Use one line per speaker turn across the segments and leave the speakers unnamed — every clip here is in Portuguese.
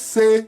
você.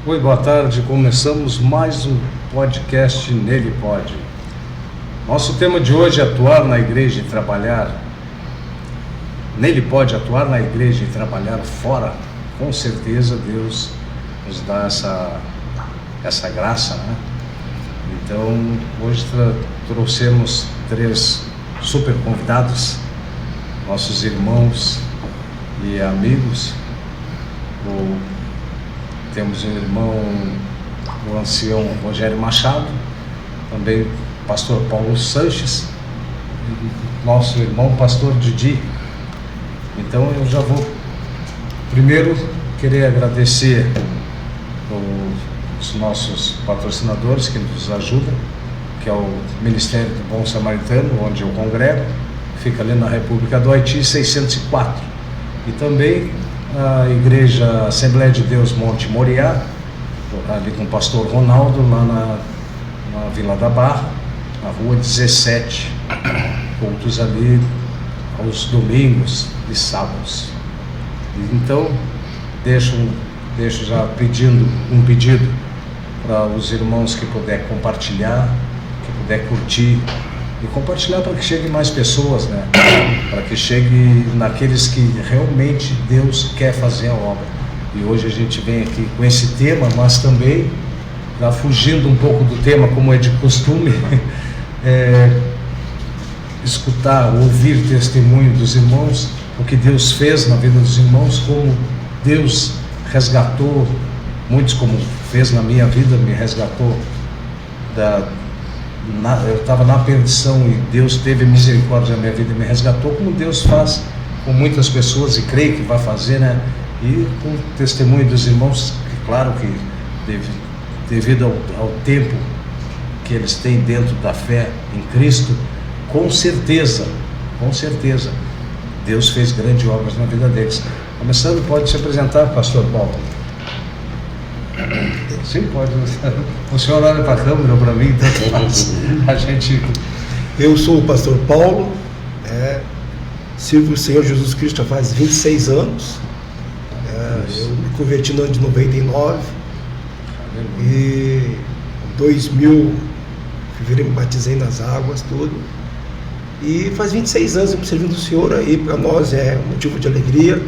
Oi, boa tarde. Começamos mais um podcast Nele Pode. Nosso tema de hoje é atuar na igreja e trabalhar. Nele pode atuar na igreja e trabalhar fora. Com certeza Deus nos dá essa graça, né? Então, hoje trouxemos 3 super convidados, nossos irmãos e amigos. Temos o irmão, o ancião Rogério Machado, também o pastor Paulo Sanches, nosso irmão pastor Didi. Então eu já vou primeiro querer agradecer os nossos patrocinadores que nos ajudam, que é o Ministério do Bom Samaritano, onde eu congrego, fica ali na República do Haiti 604, e também a Igreja Assembleia de Deus Monte Moriá, ali com o pastor Ronaldo, lá na Vila da Barra, na rua 17, cultos ali aos domingos e sábados. Então, deixo já um pedido para os irmãos que puder compartilhar, que puder curtir, e compartilhar para que chegue mais pessoas, né? Para que chegue naqueles que realmente Deus quer fazer a obra. E hoje a gente vem aqui com esse tema, mas também, já fugindo um pouco do tema, como é de costume, escutar, ouvir testemunho dos irmãos, o que Deus fez na vida dos irmãos, como Deus resgatou, muitos como fez na minha vida, me resgatou eu estava na perdição e Deus teve misericórdia na minha vida e me resgatou, como Deus faz com muitas pessoas e creio que vai fazer, né? E com o testemunho dos irmãos, claro que devido ao tempo que eles têm dentro da fé em Cristo, com certeza Deus fez grandes obras na vida deles. Começando, pode se apresentar, pastor Paulo. Sim, pode. O senhor olha para a câmera para mim, então
Eu sou o pastor Paulo, sirvo o Senhor Jesus Cristo há faz 26 anos. Eu me converti no ano de 99 e em 2000 me batizei nas águas, tudo. E faz 26 anos eu servindo o Senhor aí, para nós é motivo de alegria.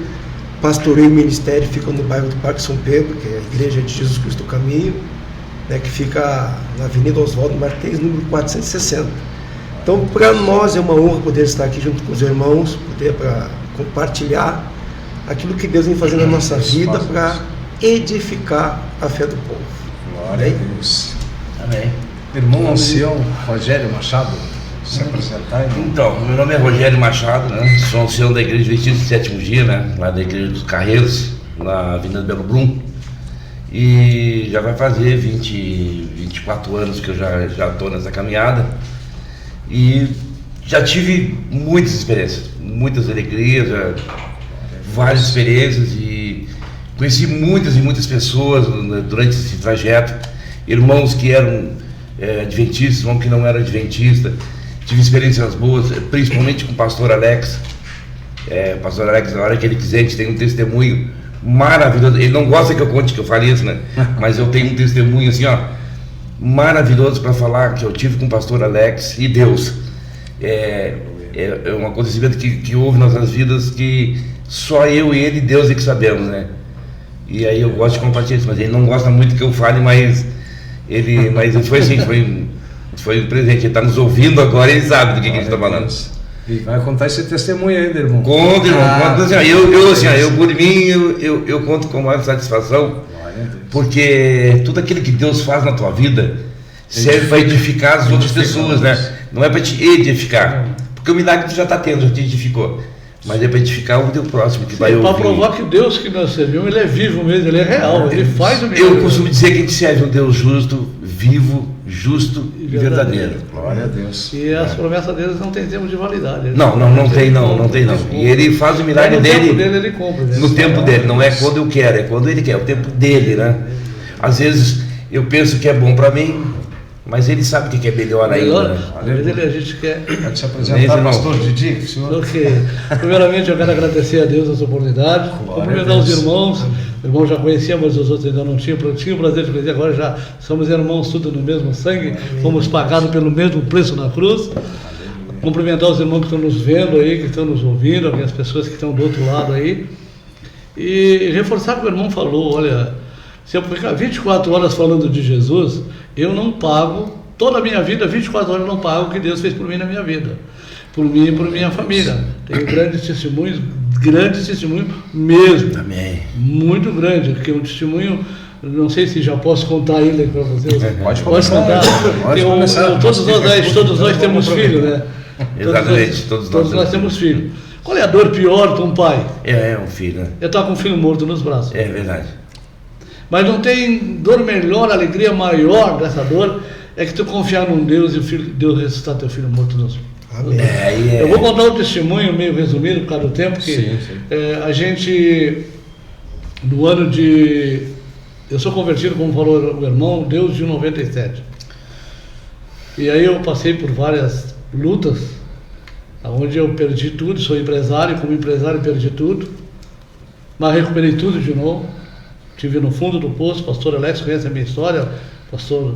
Pastorei o ministério, fica no bairro do Parque São Pedro, que é a Igreja de Jesus Cristo do Caminho, né, que fica na Avenida Oswaldo Martins, número 460. Então, para nós é uma honra poder estar aqui junto com os irmãos, poder compartilhar aquilo que Deus vem fazendo na nossa vida para edificar a fé do povo.
Glória a Deus.
Amém.
Irmão ancião Rogério Machado, se apresentar.
Então, meu nome é Rogério Machado, né? Sou ancião da Igreja Adventista do Sétimo Dia, né? Lá da Igreja dos Carreiros, na Avenida Belo Brum. E já vai fazer 24 anos que eu já estou nessa caminhada. E já tive muitas experiências, muitas alegrias, várias experiências, e conheci muitas e muitas pessoas durante esse trajeto. Irmãos que eram adventistas, irmãos que não eram adventistas. Tive experiências boas, principalmente com o pastor Alex. O pastor Alex, na hora que ele quiser, a gente tem um testemunho maravilhoso. Ele não gosta que eu conte, que eu fale isso, né? Mas eu tenho um testemunho assim, maravilhoso para falar, que eu tive com o pastor Alex e Deus. É um acontecimento que houve nas nossas vidas que só eu e ele, Deus é que sabemos, né? E aí eu gosto de compartilhar isso, mas ele não gosta muito que eu fale, mas Mas foi assim, foi um presente. Ele está nos ouvindo agora, ele sabe do que a gente está falando.
E vai contar esse testemunho ainda, irmão.
Conta, irmão. Conta, assim, por mim, eu conto com maior satisfação, porque tudo aquilo que Deus faz na tua vida serve para edificar as outras pessoas, né? Não é para te edificar, porque o milagre tu já está tendo, já te edificou, mas é para edificar o teu próximo que vai ouvir.
Para provar que Deus que nós servimos, Ele é vivo mesmo, Ele é real, Ele faz o milagre.
Eu costumo dizer que a gente serve um Deus justo, vivo, justo e verdadeiro.
Glória a Deus.
E as promessas deles não tem tempo de validade.
Não tem. E Ele faz o milagre dele.
No tempo dele Ele cumpre.
No tempo dele, não é quando eu quero, é quando Ele quer, é o tempo dele, né? Às vezes eu penso que é bom para mim, mas Ele sabe o que é melhor ainda. Né?
A gente quer.
Pode se apresentar, pastor Didi, senhor.
Primeiramente eu quero agradecer a Deus essa oportunidade, cumprimentar os irmãos. O irmão já conhecia, mas os outros ainda não tinham. Tinha o prazer de conhecer, agora já somos irmãos, tudo no mesmo sangue, fomos pagados pelo mesmo preço na cruz. Cumprimentar os irmãos que estão nos vendo aí, que estão nos ouvindo, as pessoas que estão do outro lado aí. E reforçar o que o irmão falou, olha, se eu ficar 24 horas falando de Jesus, eu não pago, toda a minha vida, 24 horas eu não pago o que Deus fez por mim na minha vida, por mim e por minha família. Tenho grandes testemunhos mesmo.
Amém.
Muito grande, porque um testemunho, não sei se já posso contar ainda para vocês.
Pode contar.
Todos nós temos filhos, né?
Exatamente,
todos nós temos filhos. Qual é a dor pior de um pai?
É um filho, né?
Eu estou com um filho morto nos braços.
É verdade.
Mas não tem dor melhor, alegria maior dessa dor, é que tu confiar num Deus e Deus ressuscitar teu filho morto nos braços.
Amém.
Eu vou contar um testemunho meio resumido por causa do tempo, que a gente, no ano de... Eu sou convertido, como falou o irmão, Deus de 97. E aí eu passei por várias lutas, onde eu perdi tudo, sou empresário, como empresário perdi tudo, mas recuperei tudo de novo. Estive no fundo do poço, pastor Alex conhece a minha história, pastor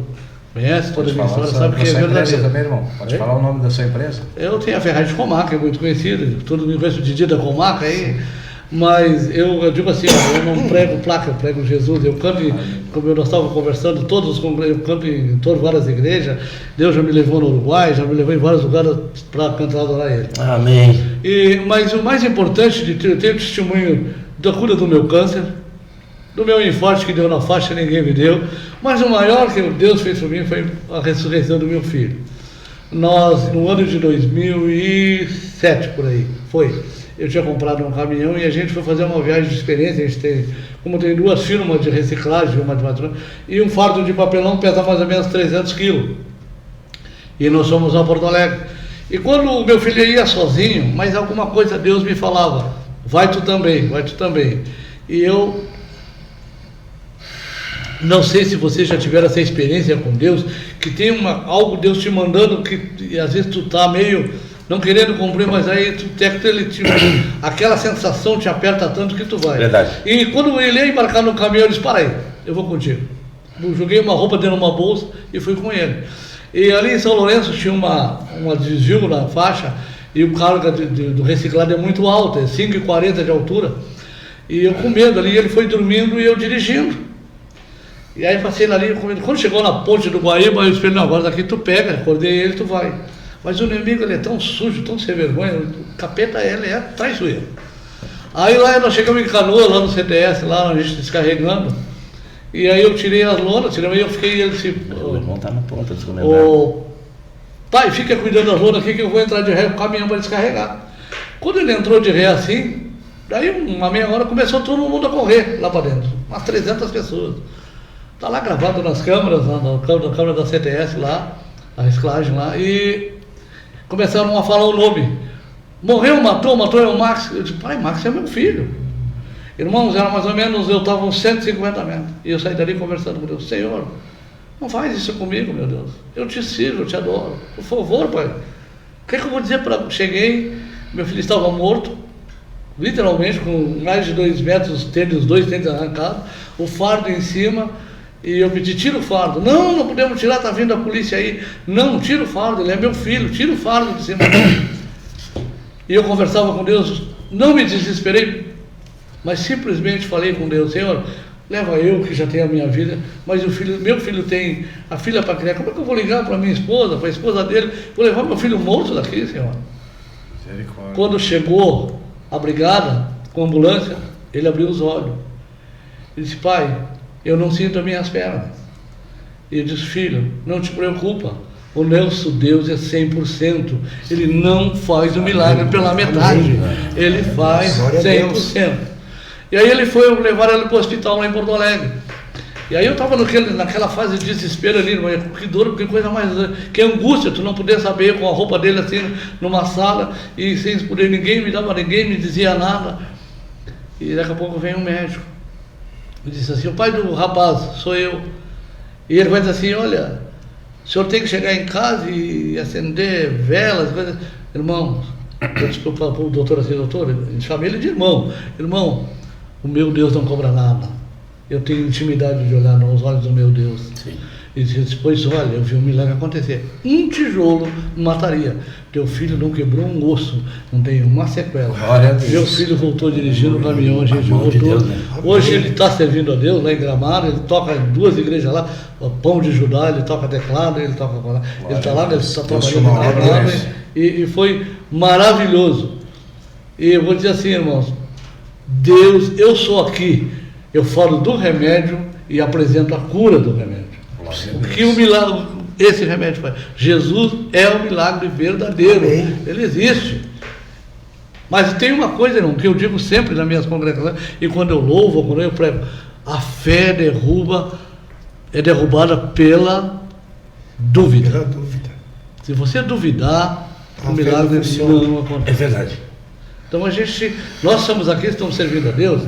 conhece toda a minha história, sabe que é verdadeiro.
Também, irmão? Pode falar o nome da sua empresa?
Eu tenho a Ferrari de Comaca, é muito conhecida, todo mundo conhece o Didi da Comaca aí, mas eu digo assim, eu não prego placa, eu prego Jesus, eu canto, como nós estávamos conversando, eu canto em várias igrejas, Deus já me levou no Uruguai, já me levou em vários lugares para cantar e adorar Ele.
Amém.
Mas o mais importante de ter, eu tenho testemunho da cura do meu câncer, do meu infarto que deu na faixa, ninguém me deu, mas o maior que Deus fez por mim foi a ressurreição do meu filho. Nós, no ano de 2007, por aí, eu tinha comprado um caminhão e a gente foi fazer uma viagem de experiência. A gente tem 2 firmas de reciclagem, uma de matriz, e um fardo de papelão pesa mais ou menos 300 quilos. E nós fomos a Porto Alegre. E quando o meu filho ia sozinho, mas alguma coisa Deus me falava, vai tu também. E eu não sei se vocês já tiveram essa experiência com Deus, que tem algo Deus te mandando, que às vezes tu tá meio não querendo cumprir, mas aí aquela sensação te aperta tanto que tu vai.
Verdade.
E quando ele ia embarcar no caminhão, eu disse, para aí, eu vou contigo. Eu joguei uma roupa dentro de uma bolsa e fui com ele. E ali em São Lourenço tinha uma desvio na faixa, e o carga do reciclado é muito alto, é 5,40 de altura. E eu com medo ali, ele foi dormindo e eu dirigindo. E aí passei ali, quando chegou na ponte do Guaíba, eu disse, não, agora daqui tu pega, acordei ele, tu vai. Mas o inimigo, ele é tão sujo, tão sem vergonha, o capeta, ele é traiçoeiro. Aí lá nós chegamos em Canoa, lá no CTS, lá a gente descarregando, e aí eu tirei as lonas, e eu fiquei, ele disse,
o irmão tá na ponta, descomentado.
Pai, fica cuidando das lonas aqui que eu vou entrar de ré, o caminhão vai descarregar. Quando ele entrou de ré assim, daí uma meia hora começou todo mundo a correr lá para dentro, umas 300 pessoas. Está lá gravado nas câmeras, na câmera da CTS lá, a reciclagem lá, e começaram a falar o nome. Morreu, matou é o Max. Eu disse, pai, Max é meu filho. Irmãos, era mais ou menos, eu estava uns 150 metros. E eu saí dali conversando com Deus, Senhor, não faz isso comigo, meu Deus. Eu te sirvo, eu te adoro. Por favor, pai. O que é que eu vou dizer para... Cheguei, meu filho estava morto, literalmente, com mais de 2 metros, os 2 tênis arrancados, o fardo em cima. E eu pedi, tira o fardo. Não podemos tirar, está vindo a polícia aí. Não, tira o fardo, ele é meu filho, tira o fardo de cima. E eu conversava com Deus, não me desesperei, mas simplesmente falei com Deus, Senhor, leva eu que já tenho a minha vida, mas meu filho tem a filha para criar, como é que eu vou ligar para minha esposa, para a esposa dele, vou levar meu filho morto daqui, senhor? Quando chegou a brigada com a ambulância, ele abriu os olhos. Ele disse, pai, eu não sinto as minhas pernas. E eu disse, filho, não te preocupa, o nosso Deus é 100%, Ele não faz o milagre pela metade, Ele faz 100%. E aí levaram ele para o hospital lá em Porto Alegre. E aí eu estava naquela fase de desespero ali, que dor, que coisa mais, que angústia, tu não poder saber com a roupa dele assim, numa sala, e sem poder, ninguém me dizia nada. E daqui a pouco vem um médico, e disse assim, o pai do rapaz, sou eu. E ele vai dizer assim, olha, o senhor tem que chegar em casa e acender velas, coisas. Irmão, eu disse para o doutor assim, doutor, chamei ele de irmão, o meu Deus não cobra nada. Eu tenho intimidade de olhar nos olhos do meu Deus. Sim. E disse, pois olha, eu vi um milagre acontecer. Um tijolo mataria. Teu filho não quebrou um osso, não tem uma sequela. Meu filho voltou dirigindo o caminhão, a gente voltou. De Deus, né? Hoje ele está servindo a Deus lá em Gramado, ele toca em 2 igrejas lá, o Pão de Judá, ele toca teclado, ele está lá, ele está trabalhando em Gramado, e foi maravilhoso. E eu vou dizer assim, irmãos, Deus, eu sou aqui, eu falo do remédio e apresento a cura do remédio. O que o milagre, esse remédio faz? Jesus é o milagre verdadeiro. Amém. Ele existe. Mas tem uma coisa, irmão, que eu digo sempre nas minhas congregações, e quando eu louvo, quando eu prego, a fé é derrubada pela dúvida. Pela dúvida. Se você duvidar, o milagre não acontece.
É verdade.
Então nós estamos aqui, estamos servindo a Deus,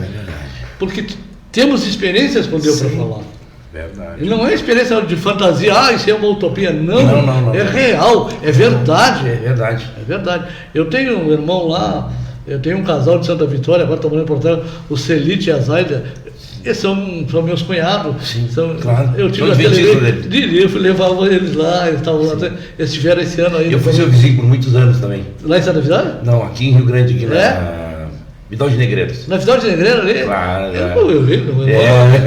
porque temos experiências com Deus para falar.
Verdade.
E não é experiência de fantasia, isso é uma utopia, não. É real, é verdade.
É verdade.
É verdade. Eu tenho um irmão lá, eu tenho um casal de Santa Vitória, agora estou morando em Portugal, o Celite e a Zaida, eles são meus cunhados.
Sim, claro.
Eu tive eu levava eles lá, eles estavam lá, eles estiveram esse ano aí.
Eu fui seu vizinho por muitos anos também.
Lá em Santa Vitória?
Não, aqui em Rio Grande, aqui na Vidal de Negreiros.
Na Vidal de Negreiros ali?
Claro.
Eu lembro.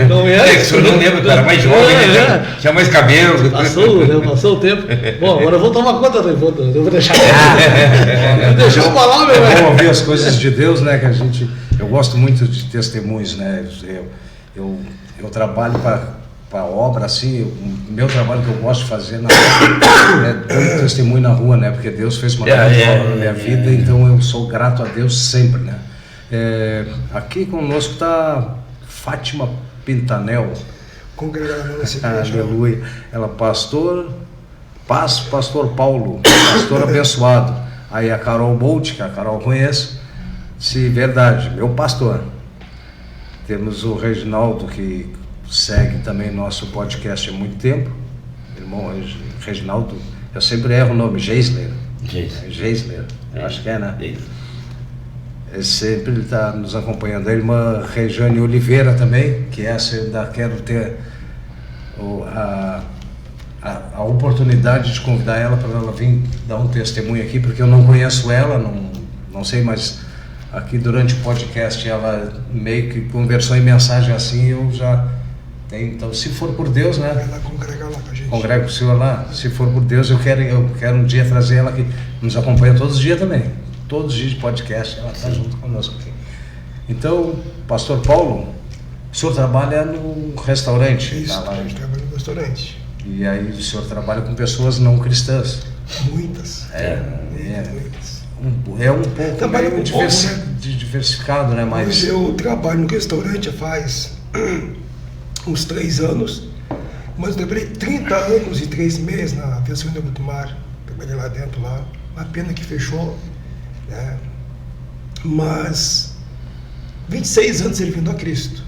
Não é que o senhor não lembra, eu era mais jovem, né? Tinha mais cabelo.
Passou o tempo. Bom, agora eu vou tomar conta, eu vou deixar. Deixa eu falar, meu velho.
É bom ouvir as coisas de Deus, né? Que eu gosto muito de testemunhos, né? Eu trabalho para a obra, assim, o meu trabalho que eu gosto de fazer na rua é dando testemunho na rua, né? Porque Deus fez uma grande obra na minha vida, então eu sou grato a Deus sempre, né? Aqui conosco está Fátima Pintanel,
congregada nessa igreja.
Aleluia. Ela pastor Paulo, pastor abençoado. Aí a Carol Bolt, que a Carol conhece, se verdade, meu pastor. Temos o Reginaldo, que segue também nosso podcast há muito tempo. Irmão Reginaldo, eu sempre erro o nome, Geisler, eu acho que é, né? Sempre ele está nos acompanhando. A irmã Rejane Oliveira também, que essa eu ainda quero ter a oportunidade de convidar ela para ela vir dar um testemunho aqui, porque eu não conheço ela, não sei, mas aqui durante o podcast ela meio que conversou em mensagem assim, eu já tenho. Então, se for por Deus, né?
Ela congrega lá com a gente.
Congrega o senhor lá. Se for por Deus, eu quero um dia trazer ela aqui. Nos acompanha todos os dias também. Todos os dias de podcast, ela está junto conosco aqui. Então, pastor Paulo, o senhor trabalha no restaurante?
Isso, a gente trabalha no restaurante.
E aí o senhor trabalha com pessoas não cristãs?
Muitas. Muitas.
É um pouco meio diversificado, né? Mas
hoje eu trabalho no restaurante faz uns 3 anos, mas eu trabalhei 30 anos e 3 meses na Aviação do Mar. Trabalhei lá dentro, lá. Uma pena que fechou. Né? Mas 26 anos servindo a Cristo.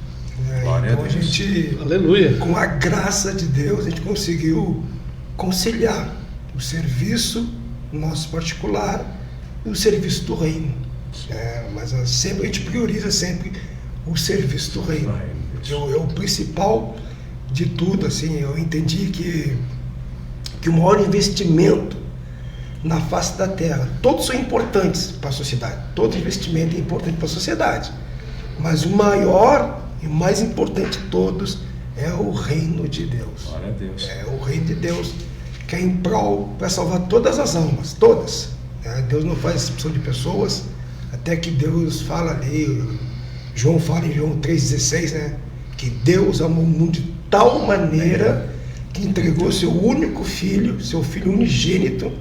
Né? Então a gente,
aleluia,
com a graça de Deus, a gente conseguiu conciliar o serviço nosso particular e o serviço do reino. Mas sempre a gente prioriza sempre o serviço do reino. É o principal de tudo. Assim, eu entendi que o maior investimento na face da terra, todos são importantes para a sociedade, todo investimento é importante para a sociedade, mas o maior E o mais importante de todos é o reino de Deus.
Glória a Deus.
É o reino de Deus que é em prol para salvar todas as almas, todas. Deus não faz exceção de pessoas, até que Deus fala ali, João fala em João 3,16, né? Que Deus amou o mundo de tal maneira que entregou seu único filho, seu filho unigênito,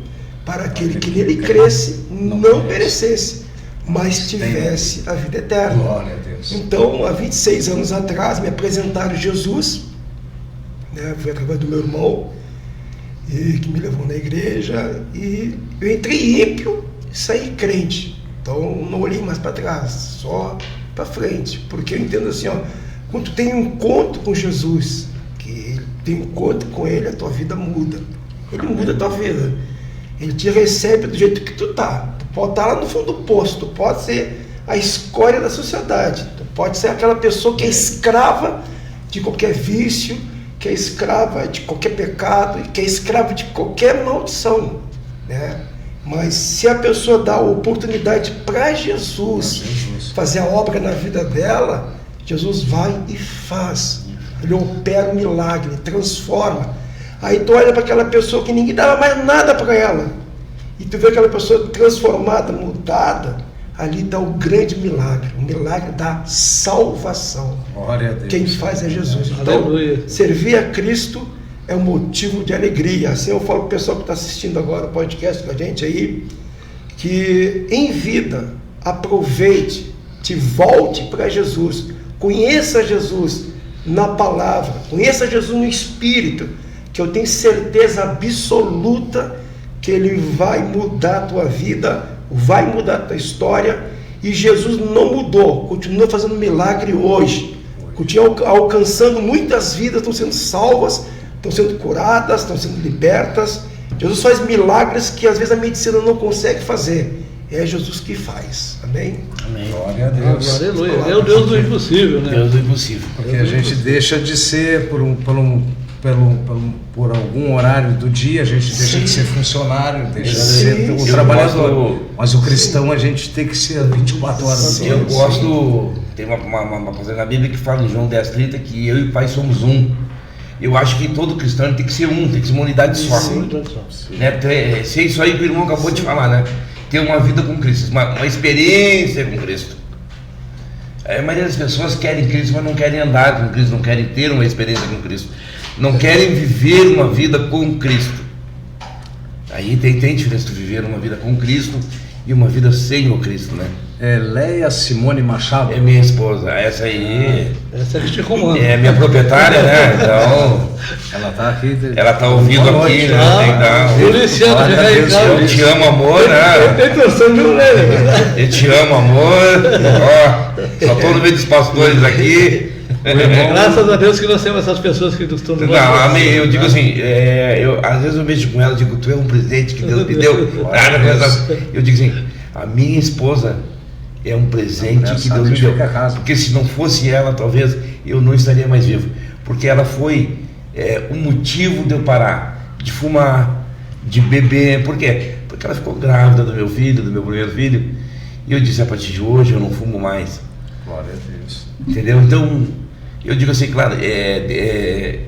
para aquele que nele cresce, não perecesse, mas tivesse a vida eterna.
Glória a Deus.
Então, há 26 anos atrás, me apresentaram Jesus, né? Foi através do meu irmão, e que me levou na igreja, e eu entrei ímpio e saí crente. Então não olhei mais para trás, só para frente, porque eu entendo assim, ó, quando tu tem um encontro com Jesus, que tem um encontro com Ele, a tua vida muda. Ele muda a tua vida. Ele te recebe do jeito que tu tá. Tu pode estar lá no fundo do poço, tu pode ser a escória da sociedade, tu pode ser aquela pessoa que é escrava de qualquer vício, que é escrava de qualquer pecado, que é escrava de qualquer maldição, né? Mas se a pessoa dá a oportunidade para Jesus fazer a obra na vida dela, Jesus vai e faz. Ele opera um milagre, transforma. Aí tu olha para aquela pessoa que ninguém dava mais nada para ela, e tu vê aquela pessoa transformada, mudada. Ali está o grande milagre, o milagre da salvação.
Glória a Deus.
Quem faz é Jesus. Então,
Aleluia.
servir a Cristo é um motivo de alegria. Assim eu falo para o pessoal que está assistindo agora o podcast com a gente aí, que em vida aproveite, te volte para Jesus, conheça Jesus na palavra, conheça Jesus no Espírito, que eu tenho certeza absoluta que Ele vai mudar a tua vida, vai mudar a tua história. E Jesus não mudou, continua fazendo milagre hoje, continua alcançando muitas vidas, estão sendo salvas, estão sendo curadas, estão sendo libertas. Jesus faz milagres que às vezes a medicina não consegue fazer. É Jesus que faz. Amém?
Amém.
Glória a Deus.
Aleluia. É o Deus do impossível, né?
Deus do impossível.
Porque a gente deixa de ser por algum horário do dia, a gente deixa de ser funcionário, deixa de ser o trabalhador. Mas o cristão a gente tem que ser 24 horas do dia.
Eu gosto, tem uma passagem na Bíblia que fala em João 10:30 que eu e o Pai somos um. Eu acho que todo cristão tem que ser um, tem que ser uma unidade só. Né? Se é isso aí que o irmão acabou de falar, né? Ter uma vida com Cristo, uma experiência com Cristo. A maioria das pessoas querem Cristo, mas não querem andar com Cristo, não querem ter uma experiência com Cristo, não querem viver uma vida com Cristo. Aí tem diferença de viver uma vida com Cristo e uma vida sem o Cristo, né?
É Leia Simone Machado.
É minha esposa, essa aí
Essa é que te comanda.
é minha proprietária, né? Então,
Ela está aqui.
ela tá ouvindo
Boa
aqui,
noite.
né? Tem que dar
Policiano
Glória
já
a
é
Deus,
igual.
eu te amo, amor, né?
Tem torção de mulher.
Eu te amo, amor. Ó, só tô no meio dos pastores aqui.
Graças a Deus que nós temos essas pessoas que estão no
Não, amém. Eu digo assim, às vezes eu mexo com ela, digo, tu é um presente que Deus me deu. Eu digo assim, a minha esposa é um presente que Deus me deu. Porque se não fosse ela, talvez eu não estaria mais vivo. Porque ela foi o motivo de eu parar de fumar, de beber. Por quê? Porque ela ficou grávida do meu filho, do meu primeiro filho. E eu disse, a partir de hoje eu não fumo mais.
Glória a Deus.
Entendeu? Então, eu digo assim, claro, é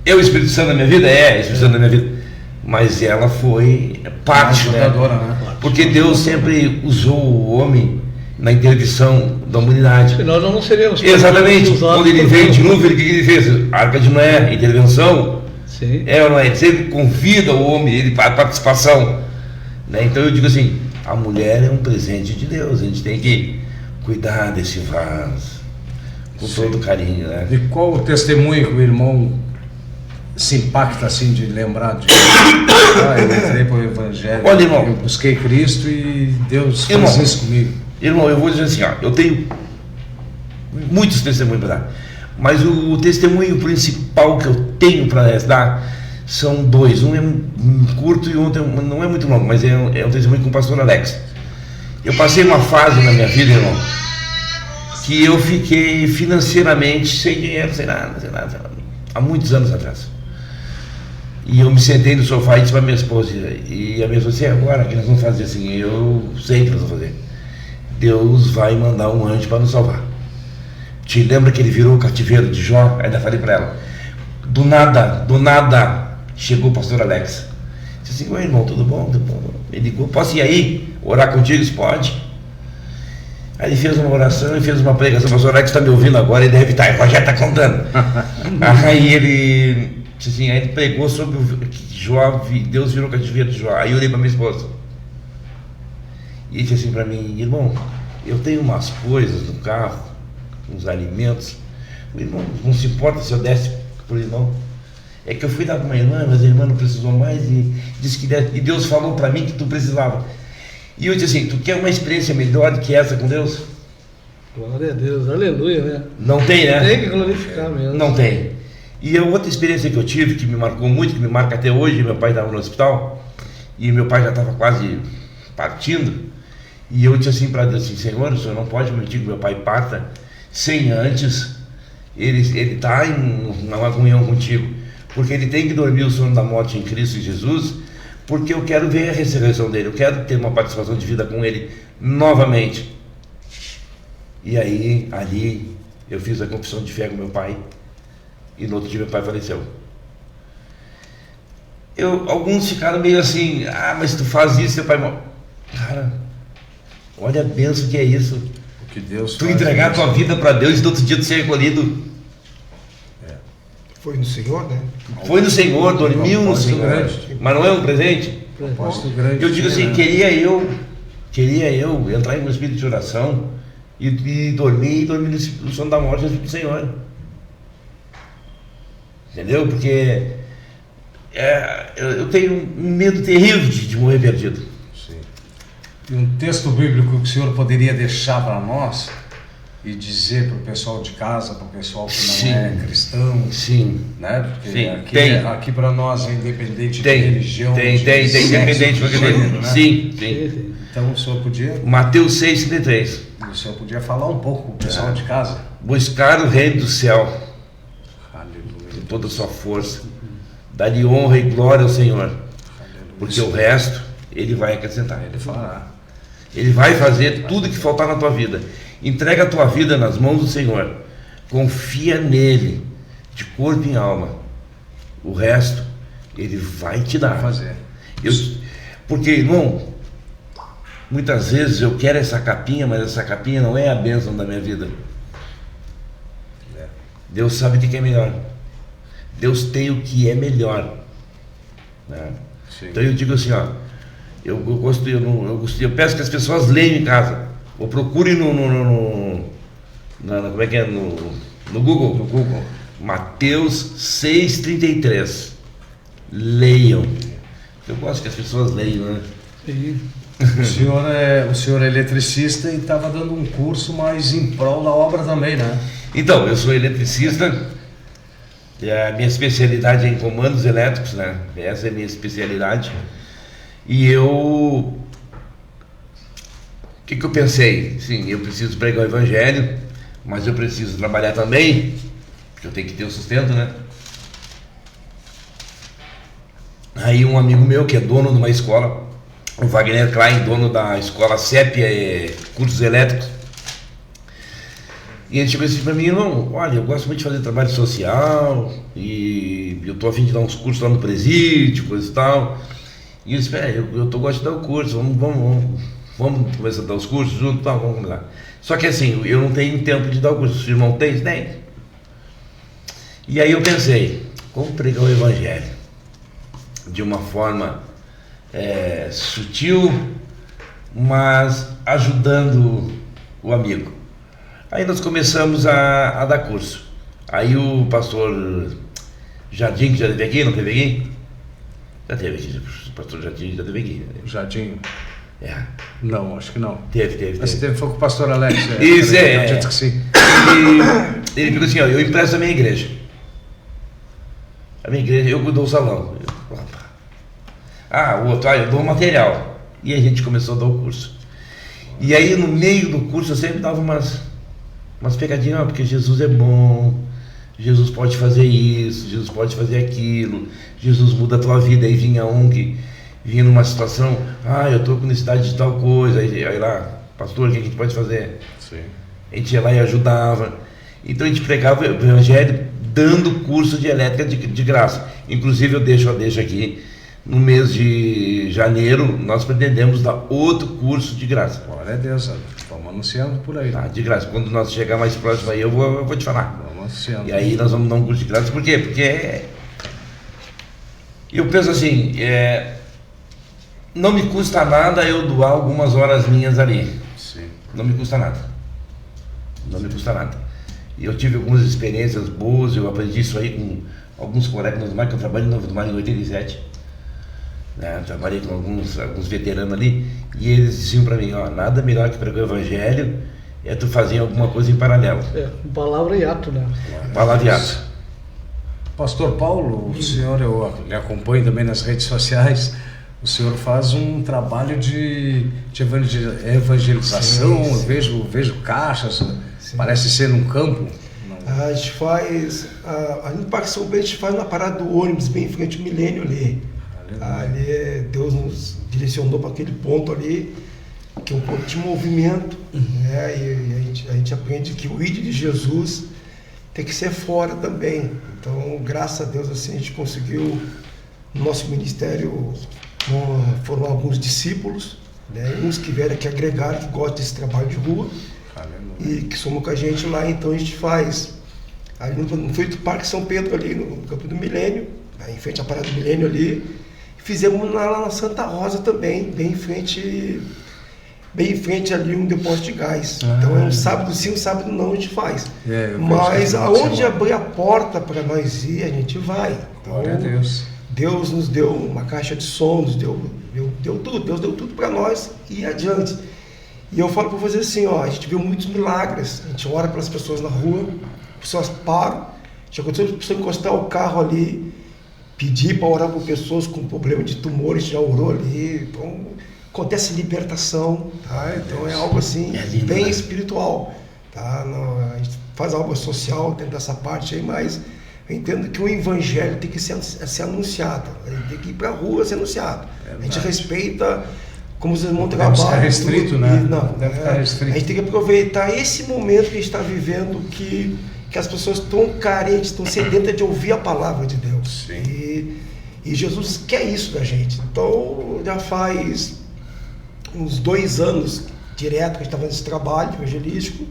o Espírito Santo da minha vida? É o Espírito Santo da minha vida. Mas ela foi parte, né?
Né?
Porque Deus sempre usou o homem na interdição da humanidade.
Senão nós não seríamos.
Exatamente. Quando ele veio de novo, o que ele fez? Arca de Noé, intervenção.
Sim.
Ou não é? Ele sempre convida o homem ele para a participação. Né? Então eu digo assim, a mulher é um presente de Deus. A gente tem que cuidar desse vaso com todo carinho, né?
E qual o testemunho que o irmão se impacta assim de lembrar de eu entrei para o Evangelho,
Olha, irmão,
eu busquei Cristo e Deus
irmão,
fez isso comigo?
Irmão, eu vou dizer assim, ó, eu tenho muitos testemunhos para dar, mas o testemunho principal que eu tenho para dar são dois. Um é curto e o outro não é muito longo, mas é um testemunho com o pastor Alex. Eu passei uma fase na minha vida, irmão, que eu fiquei financeiramente sem dinheiro, sem nada, há muitos anos atrás. E eu me sentei no sofá e disse para minha esposa, e a minha esposa disse, agora que nós vamos fazer assim? Eu sei que nós vamos fazer. Deus vai mandar um anjo para nos salvar. te lembra que ele virou o cativeiro de Jó? Ainda falei para ela. Do nada, chegou o pastor Alex. Disse assim, oi irmão, tudo bom? Tudo bom? Ele ligou, posso ir aí? Orar contigo? Disse, pode. Aí ele fez uma oração e fez uma pregação. O pastor Alex está me ouvindo agora, ele deve estar, já está contando. Aí ele disse assim, aí ele pregou sobre Jó, Deus virou o cativeiro de Jó. Aí eu olhei para minha esposa e disse assim para mim, irmão, eu tenho umas coisas no carro, uns alimentos. O irmão, não se importa se eu desse para o irmão? É que eu fui dar para uma irmã, mas a irmã não precisou mais e disse que e Deus falou para mim que tu precisava. E eu disse assim, tu quer uma experiência melhor do que essa com Deus?
Glória a Deus, aleluia, né?
Não tem, né?
Tem que glorificar mesmo.
Não tem. E a outra experiência que eu tive, que me marcou muito, que me marca até hoje, meu pai estava no hospital, e meu pai já estava quase partindo, e eu disse assim para Deus, assim, Senhor, o Senhor não pode permitir que meu pai parta sem antes ele estar em uma comunhão contigo, porque ele tem que dormir o sono da morte em Cristo Jesus, porque eu quero ver a ressurreição dele, eu quero ter uma participação de vida com ele novamente. E aí, ali, eu fiz a confissão de fé com meu pai, e no outro dia meu pai faleceu. Alguns ficaram meio assim, mas tu faz isso, seu pai morre. Cara, olha a bênção que é isso.
O que Deus
tu
faz
entregar a tua vida para Deus e no outro dia tu ser recolhido.
Foi no Senhor, né?
Foi no Senhor, dormiu no Senhor. Mas não é um presente?
Propósito grande.
Eu digo assim,
né?
queria eu entrar em um espírito de oração e dormir no sono da morte do Senhor. Entendeu? Porque eu tenho um medo terrível de morrer perdido.
Sim. E um texto bíblico que o senhor poderia deixar para nós e dizer para o pessoal de casa, para o pessoal que não
Sim.
é cristão,
Sim.
né? Porque
Sim,
aqui para nós é independente
Tem,
de religião,
tem,
de
independente
sexo,
de
de gênero, né?
Sim.
Então o senhor podia,
Mateus 6,33.
o senhor podia falar um pouco com o pessoal de casa.
Buscar o reino do céu
Aleluia.
com toda a sua força. Dá-lhe honra e glória ao Senhor. Porque o resto, Ele vai acrescentar.
Ele falará.
Ele vai fazer tudo que faltar na tua vida. Entrega a tua vida nas mãos do Senhor. Confia nele, de corpo e alma. O resto, Ele vai te dar.
Vai fazer.
Porque, irmão, muitas vezes eu quero essa capinha, mas essa capinha não é a bênção da minha vida. Deus sabe o que é melhor. Deus tem o que é melhor. Né? Então eu digo assim, eu peço que as pessoas leiam em casa, ou procurem como é que é, no Google.
No Google.
Mateus 6,33. Leiam. Eu gosto que as pessoas leiam, né?
Sim.
O senhor é eletricista e estava dando um curso, mas em prol da obra também, né?
Então, eu sou eletricista. E a minha especialidade é em comandos elétricos, né? Essa é a minha especialidade. E o que eu pensei? Sim, eu preciso pregar o evangelho, mas eu preciso trabalhar também, porque eu tenho que ter o sustento, né? Aí um amigo meu, que é dono de uma escola, o Wagner Klein, dono da escola CEP, cursos elétricos, e ele chegou assim para mim, irmão, olha, eu gosto muito de fazer trabalho social, e eu tô a fim de dar uns cursos lá no presídio, coisa e tal. E eu disse, eu gosto de dar o curso, vamos começar a dar os cursos junto, tá, vamos lá. Só que assim, eu não tenho tempo de dar o curso, o irmão tem? Tem. E aí eu pensei, como pregar o evangelho? De uma forma sutil, mas ajudando o amigo. Aí nós começamos a dar curso. Aí o pastor Jardim, que já teve aqui, não teve aqui? Já teve aqui, o pastor Jardim já teve aqui.
Jardim?
Não,
acho que não.
Teve.
Mas foi com o pastor Alex.
Isso,
acredito que sim.
Ele ficou assim, eu empresto a minha igreja. A minha igreja, eu dou o salão. O outro, eu dou o material. E a gente começou a dar o curso. E aí no meio do curso eu sempre dava umas pegadinhas, porque Jesus é bom, Jesus pode fazer isso, Jesus pode fazer aquilo, Jesus muda a tua vida. Aí vinha um que vinha numa situação, eu estou com necessidade de tal coisa, aí lá, pastor, o que a gente pode fazer?
Sim.
A gente ia lá e ajudava. Então a gente pregava o evangelho dando curso de elétrica de graça. Inclusive eu deixo aqui, no mês de janeiro nós pretendemos dar outro curso de graça.
Glória a Deus, vamos anunciando por aí.
Tá, de graça. Quando nós chegar mais próximo aí eu vou te falar.
Vamos anunciando.
E aí nós vamos dar um curso de graça. Por quê? Porque eu penso assim, não me custa nada eu doar algumas horas minhas ali.
Sim.
Não me custa nada. Não me custa nada. E eu tive algumas experiências boas, eu aprendi isso aí com alguns colegas do Mar, que eu trabalhei no Novo Mar em 87. Né? Trabalhei com alguns veteranos ali, e eles diziam para mim, nada melhor que pregar o evangelho é tu fazer alguma coisa em paralelo.
Palavra e ato, né?
Palavra e ato.
Pastor Paulo, o senhor, eu lhe acompanho também nas redes sociais, o senhor faz um trabalho de evangelização.
Sim.
Eu vejo caixas, parece ser num campo.
A gente faz, ali no Parque São Bento, a gente faz na parada do ônibus, bem em frente ao Milênio ali. Ali Deus nos direcionou para aquele ponto ali, que é um ponto de movimento, né? E a gente aprende que o ID de Jesus tem que ser fora também. Então, graças a Deus, assim, a gente conseguiu, no nosso ministério, foram alguns discípulos, né? Uns que vieram aqui agregar, que gostam desse trabalho de rua, e que somam com a gente lá. Então a gente faz ali no frente do Parque São Pedro, ali no Campo do Milênio, em frente à Parada do Milênio ali. Fizemos lá na Santa Rosa também, bem em frente ali um depósito de gás. Então é um sábado sim, um sábado não a gente faz. Mas aonde abrir a porta para nós ir, a gente vai. Então,
glória a Deus.
Deus nos deu uma caixa de som, deu tudo, Deus deu tudo para nós e adiante. E eu falo para vocês assim, a gente viu muitos milagres, a gente ora pelas pessoas na rua, as pessoas param, já aconteceu de pessoa encostar o carro ali, pedir para orar por pessoas com problema de tumor, a gente já orou ali, então acontece libertação, tá? Então é algo assim, bem espiritual, tá? A gente faz algo social dentro dessa parte aí, mas eu entendo que o evangelho tem que ser anunciado, ele tem que ir para a rua ser anunciado. A gente respeita como os irmãos trabalham.
Deve ficar restrito, né?
Não,
deve ficar restrito.
A gente tem que aproveitar esse momento que a gente está vivendo, que as pessoas estão carentes, estão sedentas de ouvir a palavra de Deus.
Sim.
E Jesus quer isso da gente. Então, já faz uns 2 anos direto que a gente estava nesse trabalho evangelístico,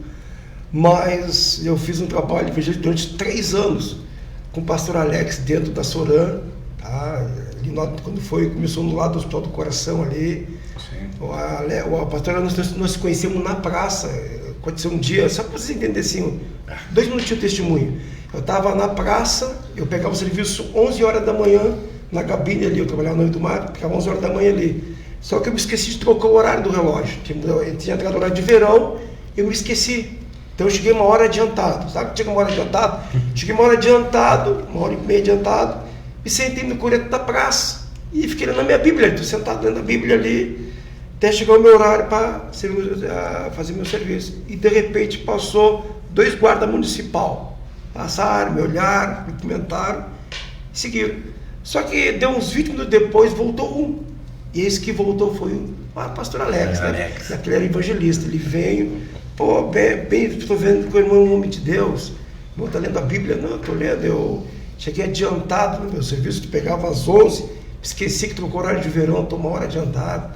mas eu fiz um trabalho evangelístico durante 3 anos com o pastor Alex dentro da Soran, tá? Ali, quando começou no lado do Hospital do Coração ali. O pastor, nós conhecemos na praça. Aconteceu um dia, só para vocês entenderem assim, 2 minutinhos de testemunho. Eu estava na praça, eu pegava o serviço 11 horas da manhã na cabine ali, eu trabalhava no Novo do Mar, ficava 11 horas da manhã ali. Só que eu me esqueci de trocar o horário do relógio. Tinha entrado o horário de verão, eu me esqueci. Então eu cheguei 1 hora adiantado. Sabe que chega 1 hora adiantado? Cheguei 1 hora adiantado, 1h30 adiantado, me sentei no coreto da praça e fiquei lendo a minha Bíblia. Estou sentado lendo a Bíblia ali, até chegar o meu horário para fazer meu serviço. E de repente passou 2 guardas municipal. Passaram, me olharam, me comentaram, seguiram. Só que deu uns 20 minutos depois, voltou um. E esse que voltou foi o pastor Alex, né? Aquele era evangelista. Ele veio, estou vendo com o irmão, em nome de Deus. O irmão está lendo a Bíblia? Não, estou lendo. Eu cheguei adiantado no meu serviço, que pegava às 11, esqueci que trocou horário de verão, estou 1 hora adiantado.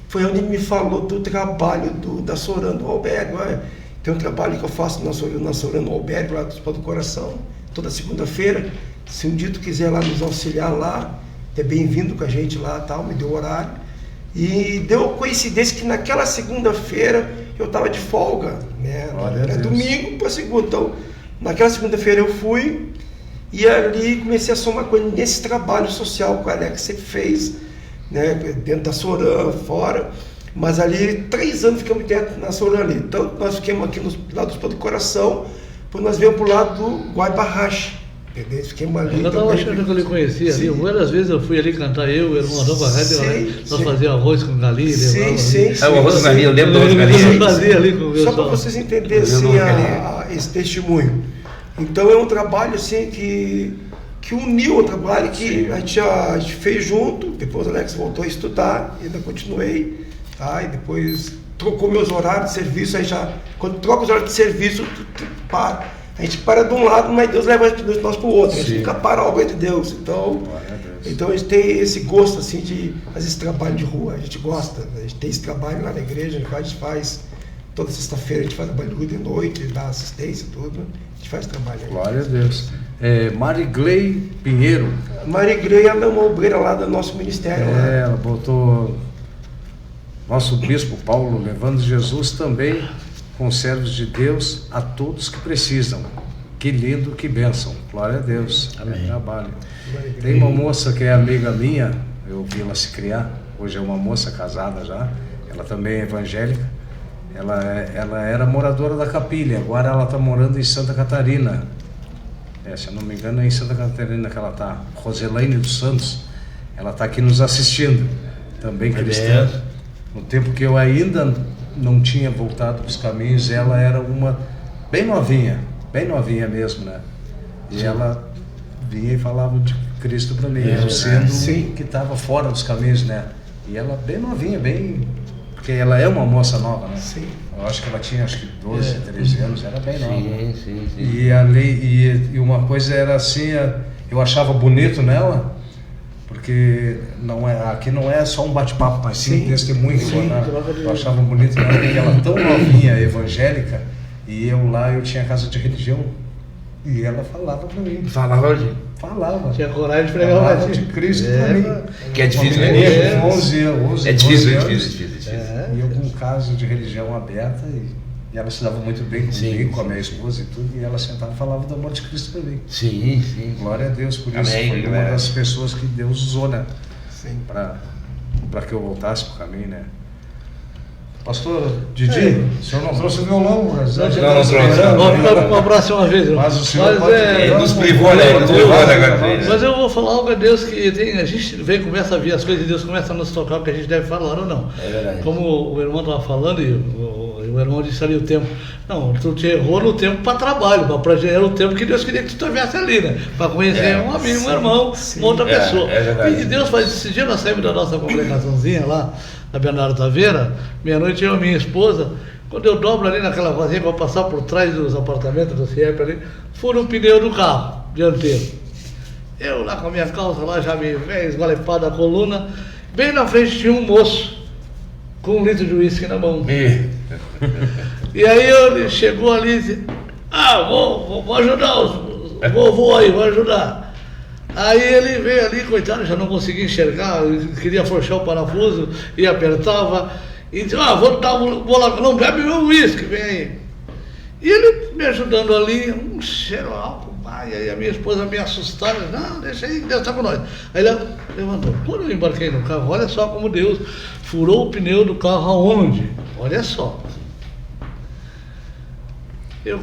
Foi onde ele me falou do trabalho da Soran, do albergue. Tem um trabalho que eu faço na Soran, no albergue, lá do Hospital do Coração, toda segunda-feira. Se um dia tu quiser lá nos auxiliar lá, é bem-vindo com a gente lá, tal, me deu o horário. E deu coincidência que naquela segunda-feira eu estava de folga, né? Era domingo para segunda. Então, naquela segunda-feira eu fui e ali comecei a somar com ele nesse trabalho social que o Alex sempre fez, né, dentro da Soran, fora, mas ali 3 anos ficamos dentro na Soran ali. Então nós ficamos aqui no lado do Hospital do Coração, depois nós viemos para o lado do Guaibarrache, entendeu? Ficamos ali.
Eu estava achando que eu lhe conhecia ali, várias vezes eu fui ali cantar, eu era uma nova rádio, nós fazíamos arroz com galinha,
o arroz com galinha, eu lembro do arroz com galinha.
Fazia ali com o
só para vocês entenderem assim, esse testemunho. Então é um trabalho assim que uniu o trabalho que a gente fez junto. Depois o Alex voltou a estudar, ainda continuei, tá? E depois trocou meus horários de serviço. Aí já, quando troca os horários de serviço, tu para. A gente para de um lado, mas Deus leva nós para o outro. A gente
Sim.
nunca para a obra de Deus. Então,
Glória a Deus.
então a gente tem esse gosto assim de fazer esse trabalho de rua. A gente gosta. A gente tem esse trabalho lá na igreja. A gente faz toda sexta-feira, a gente faz trabalho de rua de noite, dá assistência e tudo. A gente faz trabalho aí.
Glória a Deus. Marigley Pinheiro.
A Maria Grey é uma obreira lá do nosso ministério. Lá.
Ela botou nosso bispo Paulo levando Jesus também com servos de Deus a todos que precisam. Que lindo, que bênção. Glória a Deus.
Amém.
Trabalho. Tem uma moça que é amiga minha, eu vi ela se criar, hoje é uma moça casada já, ela também é evangélica, ela era moradora da Capilha, agora ela está morando em Santa Catarina. Se eu não me engano é em Santa Catarina que ela está, Roselaine dos Santos, ela está aqui nos assistindo, também cristã. No tempo que eu ainda não tinha voltado para os caminhos, ela era uma bem novinha mesmo, né? E ela vinha e falava de Cristo para mim, eu sendo
sim.
que estava fora dos caminhos, né? E ela bem novinha, porque ela é uma moça nova, né?
Sim.
Eu acho que ela tinha 12, 13 anos, era bem nova.
Sim.
E uma coisa era assim, eu achava bonito nela, porque aqui não é só um bate-papo, mas sim testemunho. Eu achava bonito nela, porque ela tão novinha, evangélica, e eu tinha casa de religião, e ela falava pra mim.
Falava de...
Falava.
Tinha coragem de pregar o
Falava
batismo.
de Cristo pra mim.
Que é difícil,
Uma
né?
menina com 11 anos.
É difícil,
12
é
anos.
difícil.
E eu com casa de religião aberta, e ela se dava muito bem comigo,
Sim,
com a minha
sim.
esposa e tudo, e ela sentava e falava do amor de Cristo para mim.
Sim.
Glória a Deus por isso.
Amém,
Foi uma
galera.
das pessoas que Deus usou, né?
Sim.
Para que eu voltasse pro caminho, né? Pastor Didi, o senhor não trouxe o violão, mas
não trouxe.
Vamos ficar para uma próxima vez, irmão.
Mas o senhor pode
Ele nos privou, né? Ele nos privou agora.
Mas eu vou falar algo a Deus que a gente vem, começa a ver as coisas e Deus começa a nos tocar o que a gente deve falar ou não.
É verdade.
Como o irmão estava falando, e o irmão disse ali o tempo. Não, tu te errou no tempo para trabalho, mas era o tempo que Deus queria que tu estivesse ali, né? Para conhecer um amigo, um irmão, uma outra pessoa.
É verdade.
E Deus faz. Esse dia nós saímos da nossa congregaçãozinha lá, na Bernardo Taveira, meia-noite eu e minha esposa, quando eu dobro ali naquela vasinha para passar por trás dos apartamentos do CIEP ali, fura o pneu do carro dianteiro. Eu lá com a minha calça lá, já me esgualepada a coluna, bem na frente tinha um moço com 1 litro de uísque na mão. E aí ele chegou ali e disse, vou ajudar os vovô aí, vou ajudar. Aí ele veio ali, coitado, já não conseguia enxergar, queria afrouxar o parafuso e apertava, e disse, vou lá, não bebe meu uísque, vem aí. E ele me ajudando ali, um cheiro álcool, e aí a minha esposa me assustada, não, deixa aí, Deus está com nós. Aí ele levantou, quando eu embarquei no carro, olha só como Deus furou o pneu do carro aonde? Olha só.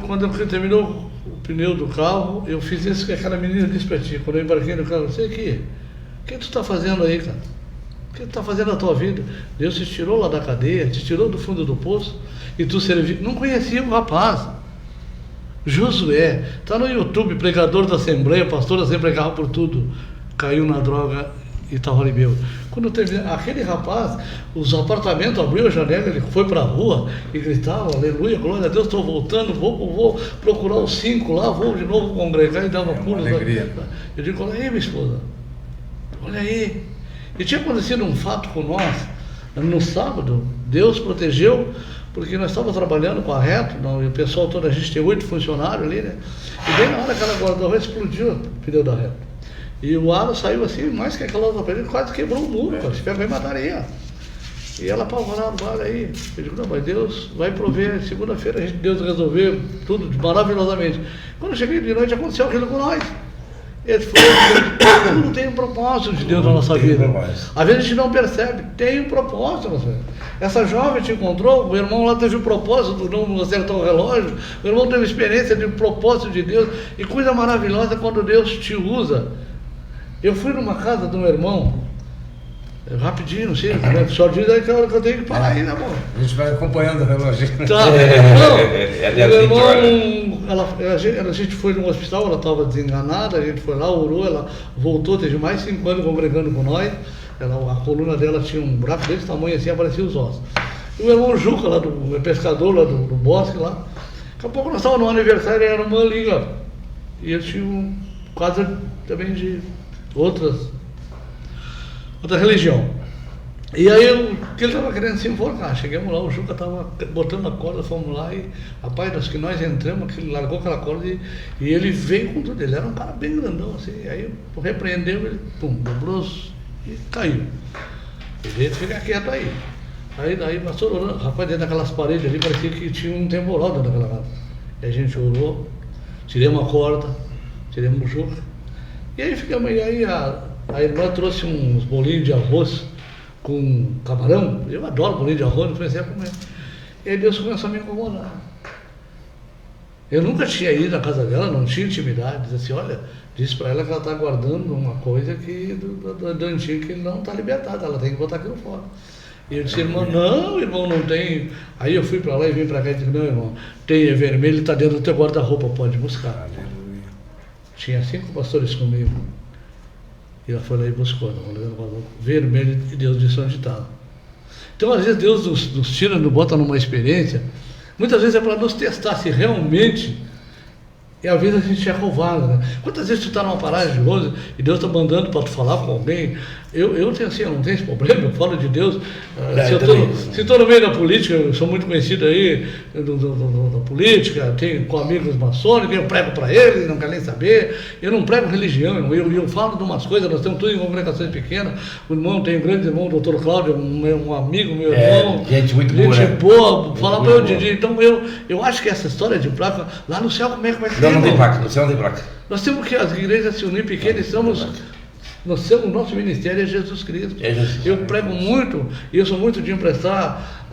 Quando eu terminou o pneu do carro, eu fiz isso que aquela menina disse para ti, quando eu embarquei no carro, sei aqui, o que tu está fazendo aí, cara? O que tu está fazendo na tua vida? Deus te tirou lá da cadeia, te tirou do fundo do poço, e tu serviu. Não conhecia o rapaz. Josué, está no YouTube, pregador da Assembleia, pastor da Assembleia, pregava por tudo, caiu na droga e estava ali meu. Quando teve aquele rapaz, os apartamentos, abriu a janela, ele foi para a rua e gritava, aleluia, glória a Deus, estou voltando, vou procurar os 5 lá, vou de novo congregar e dar uma pulo.
Alegria.
Eu digo, olha aí, minha esposa, olha aí. E tinha acontecido um fato com nós, no sábado, Deus protegeu, porque nós estávamos trabalhando com a Reto, e o pessoal todo, a gente tem 8 funcionários ali, né? E bem na hora que ela guardou, explodiu o pneu da Reto. E o aro saiu assim, mais que aquela outra parede, quase quebrou o muro, cara. Se pegou e mataria. E ela apavorada, olha aí. Eu digo, não, mas Deus vai prover. Segunda-feira Deus resolveu tudo maravilhosamente. Quando eu cheguei de noite, aconteceu aquilo com nós. Ele falou, tudo tem um propósito de Deus na nossa vida. Às vezes a gente não percebe, tem um propósito na nossa vida. Essa jovem te encontrou, o irmão lá teve o propósito, não acertou o relógio, o irmão teve experiência de propósito de Deus, e coisa maravilhosa quando Deus te usa. Eu fui numa casa de um irmão, rapidinho, não sei, só diz aí que é a hora que eu tenho que parar aí, né, amor?
A gente vai acompanhando o relógio.
Tá, a gente foi num hospital, ela estava desenganada, a gente foi lá, orou, ela voltou, teve mais 5 anos congregando com nós, a coluna dela tinha um buraco desse tamanho assim, aparecia os ossos. E o irmão Juca, lá do pescador, lá do bosque lá, Daqui a pouco nós estávamos no aniversário, era uma liga. E eles tinham quase também de outra religião. E aí o que ele estava querendo se enforcar. Chegamos lá, o Juca estava botando a corda, fomos lá e, rapaz, nós que nós entramos, ele largou aquela corda e ele veio com tudo. Ele era um cara bem grandão, assim. Aí repreendeu, ele, pum, dobrou e caiu. Ele fica quieto aí. Aí daí passou orando, rapaz, dentro daquelas paredes ali, parecia que tinha um temporal dentro daquela casa. E a gente orou, tiramos a corda, tiramos o Juca. E aí ficamos, e aí a irmã trouxe uns bolinhos de arroz com camarão. Eu adoro bolinho de arroz, não comecei a comer. E aí Deus começou a me incomodar. Eu nunca tinha ido na casa dela, não tinha intimidade. Disse assim, olha, disse para ela que ela está guardando uma coisa que do antigo que não está libertada, ela tem que botar aquilo fora. E eu disse, irmão, não tem. Aí eu fui para lá e vim para cá e disse, não, irmão, tem, é vermelho, está dentro do teu guarda-roupa, pode buscar. Aleluia. Tinha 5 pastores comigo. E ela foi lá e buscou, vermelho, e Deus disse onde estava. Então, às vezes, Deus nos tira, nos bota numa experiência, muitas vezes é para nos testar se realmente, e às vezes a gente é covarde, né? Quantas vezes tu está numa paragem de ônibus e Deus está mandando para tu falar com alguém? Eu tenho assim, eu não tenho esse problema, eu falo de Deus. Se estou no meio da política, eu sou muito conhecido aí da política, tenho com amigos maçônicos, eu prego para eles, não quero nem saber. Eu não prego religião, eu falo de umas coisas, nós temos tudo em congregações pequenas. O irmão, tem um grande irmão, o doutor Cláudio, um amigo, meu irmão.
Gente muito
boa. Gente boa, fala para eu, Didi. Então eu acho que essa história de placa, lá no céu, como é que vai ser?
Não tem placa, no céu não tem placa.
Nós temos que as igrejas se unir pequenas, nosso ministério é Jesus Cristo. Eu prego muito, e eu sou muito de emprestar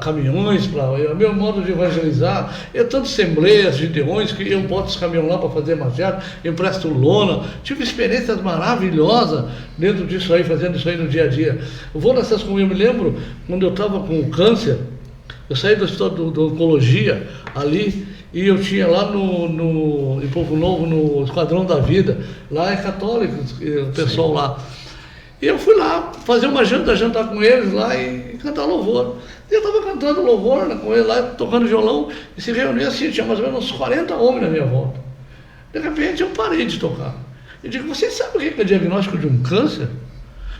caminhões, meu modo de evangelizar, eu tanto assembleias, gideões, que eu boto os caminhões lá para fazer maquiagem, empresto lona, tive experiências maravilhosas dentro disso aí, fazendo isso aí no dia a dia. Eu vou nessas comidas, eu me lembro, quando eu estava com câncer, eu saí do hospital da oncologia ali, e eu tinha lá em Povo Novo, no Esquadrão da Vida, lá é católico, o pessoal lá. E eu fui lá fazer uma jantar com eles lá e cantar louvor. E eu estava cantando louvor, né, com eles lá, tocando violão, e se reunia assim, tinha mais ou menos uns 40 homens na minha volta. De repente eu parei de tocar. Eu digo, você sabe o que é diagnóstico de um câncer?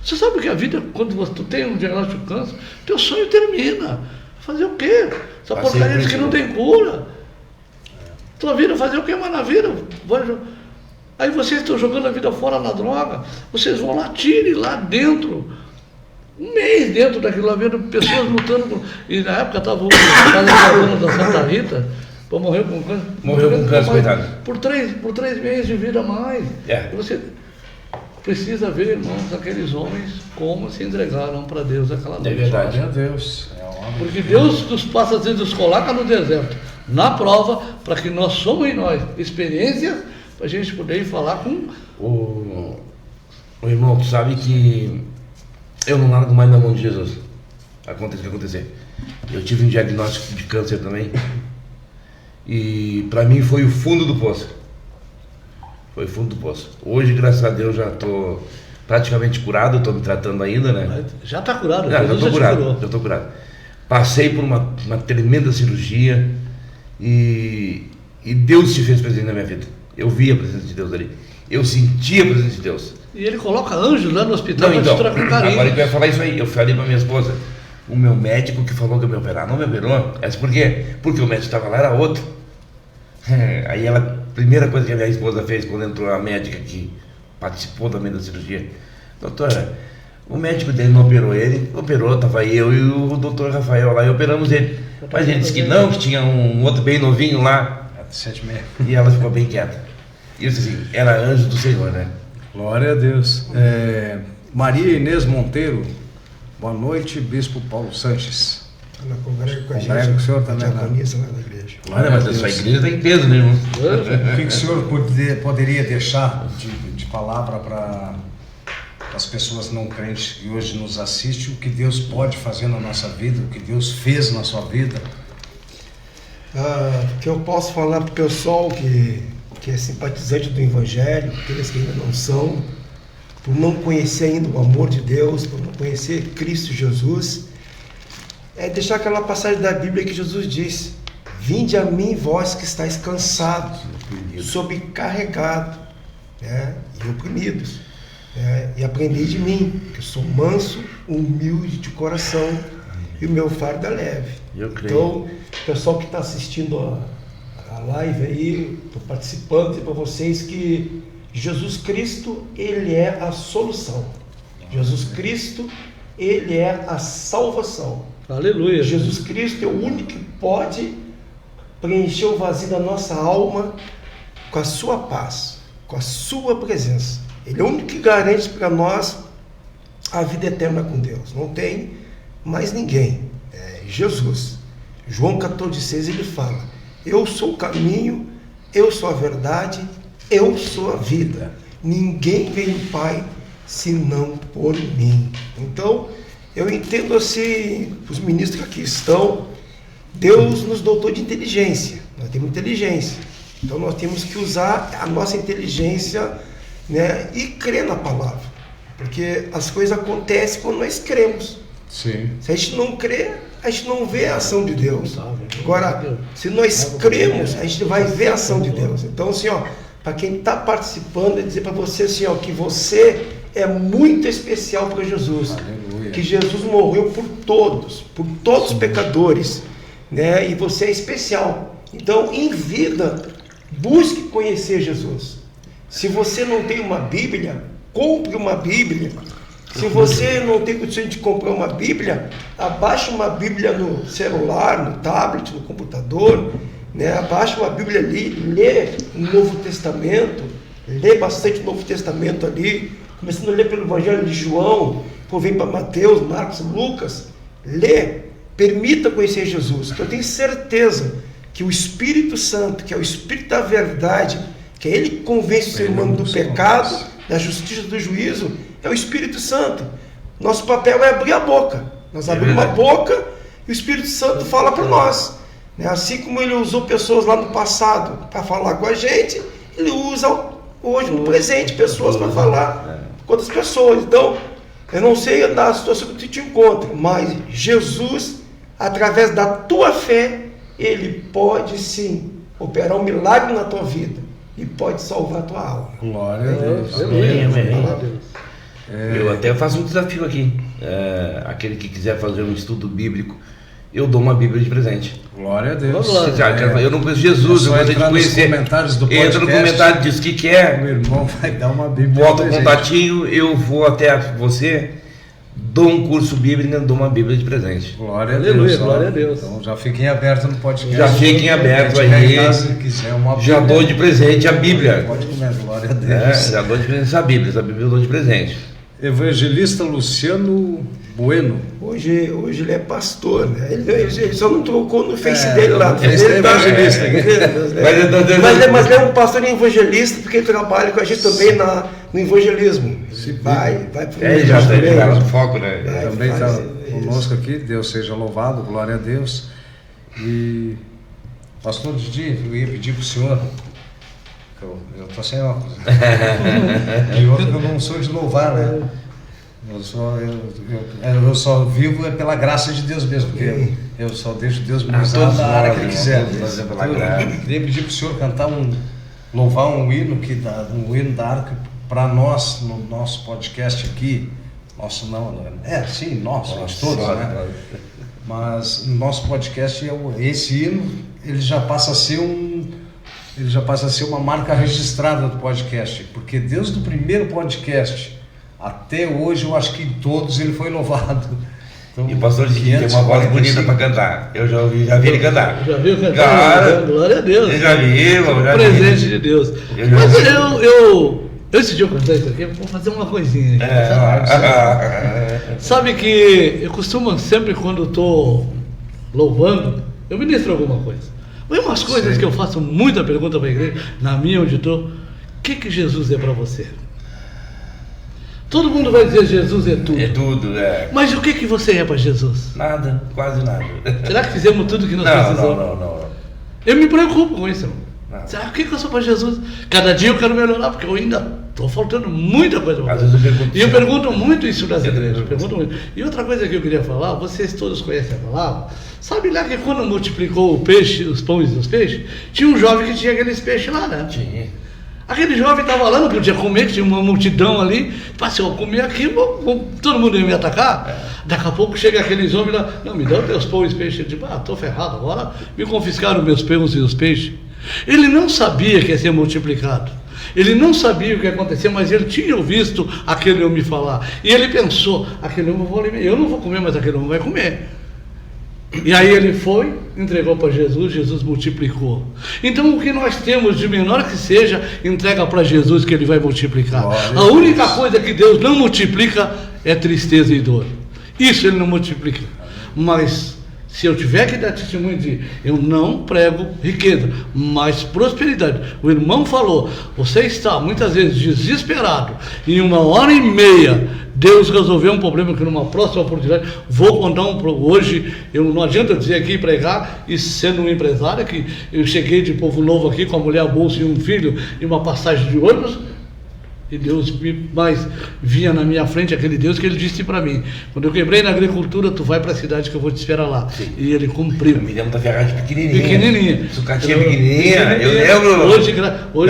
Você sabe que a vida, quando tu tem um diagnóstico de câncer, teu sonho termina. Fazer o quê? Essa porcaria diz que não tem cura. Tua vida, fazer o que mais na vida? Aí vocês estão jogando a vida fora na droga, vocês vão lá, tirem lá dentro, um mês dentro daquilo lá, vendo pessoas lutando, e na época estava o cara da Santa Rita, morreu com câncer.
Morreu com câncer, coitado.
Por 3 meses de vida a mais. Você precisa ver, irmãos, aqueles homens como se entregaram para Deus aquela noite.
É verdade.
Glória a Deus.
Porque Deus nos passa, às vezes, nos coloca no deserto, na prova, para que nós somos em nós experiências, para a gente poder ir falar com
o irmão. Tu sabe que eu não largo mais na mão de Jesus. Aconteça o que acontecer. Eu tive um diagnóstico de câncer também, e para mim foi o fundo do poço. Foi o fundo do poço. Hoje, graças a Deus, já estou praticamente curado. Estou me tratando ainda, né?
Já está curado.
Já estou curado. Passei por uma tremenda cirurgia e Deus se fez presente na minha vida. Eu vi a presença de Deus ali. Eu senti a presença de Deus.
E ele coloca anjos lá no hospital para
então,
te com carinho.
Agora que eu ia falar isso aí, eu falei para minha esposa, o meu médico que falou que ia me operar não me operou. Por quê? Porque o médico estava lá, era outro. Aí a primeira coisa que a minha esposa fez quando entrou a médica que participou também da cirurgia, doutora, o médico dele não operou ele, operou, estava eu e o doutor Rafael lá e operamos ele. Mas ele disse que não, que tinha um outro bem novinho lá. E ela ficou bem quieta. E eu disse assim, era anjo do Senhor, né?
Glória a Deus. Maria Inês Monteiro, boa noite, Bispo Paulo Sanches.
Ela congrega com a gente.
Congrega o senhor também,
diaconisa lá da igreja.
Olha, mas a sua igreja tem peso, né, irmão?
O que o senhor poderia deixar de palavra para as pessoas não crentes que hoje nos assistem, o que Deus pode fazer na nossa vida, o que Deus fez na sua vida?
Que eu posso falar para o pessoal que é simpatizante do Evangelho, aqueles que ainda não são, por não conhecer ainda o amor de Deus, por não conhecer Cristo Jesus, é deixar aquela passagem da Bíblia que Jesus diz: Vinde a mim, vós que estáis cansados, sobrecarregados, né, e oprimidos, né, e aprendei de mim, que eu sou manso, humilde de coração, e o meu fardo é leve.
Eu creio.
Então, pessoal que está assistindo a live aí, estou participando, dizer para vocês que Jesus Cristo, Ele é a solução. Jesus Cristo, Ele é a salvação.
Aleluia.
Jesus Cristo é o único que pode preencher o vazio da nossa alma com a sua paz, com a sua presença. Ele é o único que garante para nós a vida eterna com Deus. Não tem mais ninguém. É Jesus. João 14,6 ele fala: eu sou o caminho, eu sou a verdade, eu sou a vida. Ninguém vem ao Pai senão por mim. Então, eu entendo assim, os ministros que aqui estão, Deus nos dotou de inteligência. Nós temos inteligência. Então, nós temos que usar a nossa inteligência, né, e crer na palavra. Porque as coisas acontecem quando nós cremos.
Sim.
Se a gente não crê, a gente não vê a ação de Deus. Agora, se nós cremos, a gente vai ver a ação de Deus. Então, assim, ó, para quem está participando, é dizer para você assim, ó, que você é muito especial para Jesus.
Aleluia.
Que Jesus morreu por todos os pecadores, né? E você é especial. Então, em vida, busque conhecer Jesus. Se você não tem uma Bíblia, compre uma Bíblia. Se você não tem condição de comprar uma Bíblia, abaixe uma Bíblia no celular, no tablet, no computador, né? Abaixe uma Bíblia ali, lê o Novo Testamento, lê bastante o Novo Testamento ali, começando a ler pelo Evangelho de João, depois vem para Mateus, Marcos, Lucas, lê, permita conhecer Jesus, que eu tenho certeza que o Espírito Santo, que é o Espírito da verdade, que é ele que convence o ser humano do pecado, da justiça, do juízo, é o Espírito Santo. Nosso papel é abrir a boca. Nós abrimos a boca e o Espírito Santo fala para nós. Assim como ele usou pessoas lá no passado para falar com a gente, ele usa hoje no presente pessoas para falar com outras pessoas. Então, eu não sei da situação que tu te encontra, mas Jesus, através da tua fé, ele pode sim operar um milagre na tua vida e pode salvar a tua alma.
Glória a Deus.
Amém. Eu até faço um desafio aqui. Aquele que quiser fazer um estudo bíblico, eu dou uma Bíblia de presente.
Glória a Deus.
Eu não conheço Jesus, eu gostaria de conhecer. Entra no comentário, diz o que quer.
Meu irmão vai dar uma Bíblia.
Bota o contatinho, eu vou até você, dou um curso bíblico e dou uma Bíblia de presente.
Glória a Deus.
Glória a Deus.
Então já fiquem abertos no podcast.
Já fiquem abertos aí.
Se quiser uma Bíblia,
já dou de presente a Bíblia.
Pode comer, glória a Deus.
Já dou de presente a Bíblia. Essa Bíblia eu dou de presente.
Evangelista Luciano Bueno.
Hoje ele é pastor, né? Ele só não trocou no Face dele lá.
Ele é evangelista.
Mas ele é um pastor e evangelista, porque ele trabalha com a gente também no evangelismo. Vai pro
ele já está no foco, né?
Também está conosco aqui, Deus seja louvado, glória a Deus. E pastor Didi, eu ia pedir para o senhor, eu estou sem óculos, e outro que eu não sou de louvar, né? Eu só vivo pela graça de Deus mesmo, porque eu só deixo Deus me usar na área que Ele quiser. Eu queria pedir para o senhor cantar louvar um hino da arca para nós, no nosso podcast aqui. Nosso não, nós todos, né? Mas no nosso podcast, esse hino, ele já passa a ser uma marca registrada do podcast, porque desde o primeiro podcast até hoje, eu acho que em todos ele foi louvado. Então,
e o pastor Didi tem uma voz bonita para cantar. Eu já vi ele cantar.
Já viu cantar? Glória a Deus.
Eu já vi.
Presente de Deus. Mas esse dia eu cantar isso aqui, eu vou fazer uma coisinha. Sabe que eu costumo sempre, quando estou louvando, eu ministro alguma coisa. Mas umas coisas que eu faço muita pergunta para a igreja, na minha onde estou, o que Jesus é para você? Todo mundo vai dizer Jesus é tudo.
É tudo,
Mas o que você é para Jesus?
Nada, quase nada.
Será que fizemos tudo que nós precisamos?
Não.
Eu me preocupo com isso, irmão. Será o que eu sou para Jesus? Cada dia eu quero melhorar, porque eu ainda Estou faltando muita coisa para
Às vezes eu pergunto
E eu
se-
pergunto muito isso das
Eu
igrejas.
também
Pergunto muito. E outra coisa que eu queria falar, vocês todos conhecem a palavra. Sabe lá que quando multiplicou o peixe, os pães e os peixes, tinha um jovem que tinha aqueles peixes lá, né?
Tinha.
Aquele jovem estava lá, não podia comer, que tinha uma multidão ali. Tipo, se eu comer aqui, todo mundo ia me atacar. Daqui a pouco chega aqueles homens lá, não, me dá os teus pães e peixes. Eu digo, estou ferrado, agora me confiscaram meus pães e os peixes. Ele não sabia que ia ser multiplicado. Ele não sabia o que ia acontecer, mas ele tinha visto aquele homem falar. E ele pensou, aquele homem eu não vou comer, mas aquele homem vai comer. E aí ele foi, entregou para Jesus, Jesus multiplicou. Então o que nós temos de menor que seja, entrega para Jesus que ele vai multiplicar. A única coisa que Deus não multiplica é tristeza e dor. Isso ele não multiplica. Mas se eu tiver que dar testemunho de eu não prego riqueza, mas prosperidade. O irmão falou, você está muitas vezes desesperado, em 1h30 Deus resolveu um problema que numa próxima oportunidade, vou contar hoje, não adianta eu dizer aqui pregar, e sendo um empresário, que eu cheguei de Povo Novo aqui com a mulher, a bolsa e um filho, e uma passagem de ônibus, e Deus mais vinha na minha frente, aquele Deus que ele disse para mim, quando eu quebrei na agricultura, tu vai para a cidade que eu vou te esperar lá. Sim. E ele cumpriu.
Eu me lembro da ferragem pequenininha. Sucatinha pequenininha, eu lembro.
Hoje,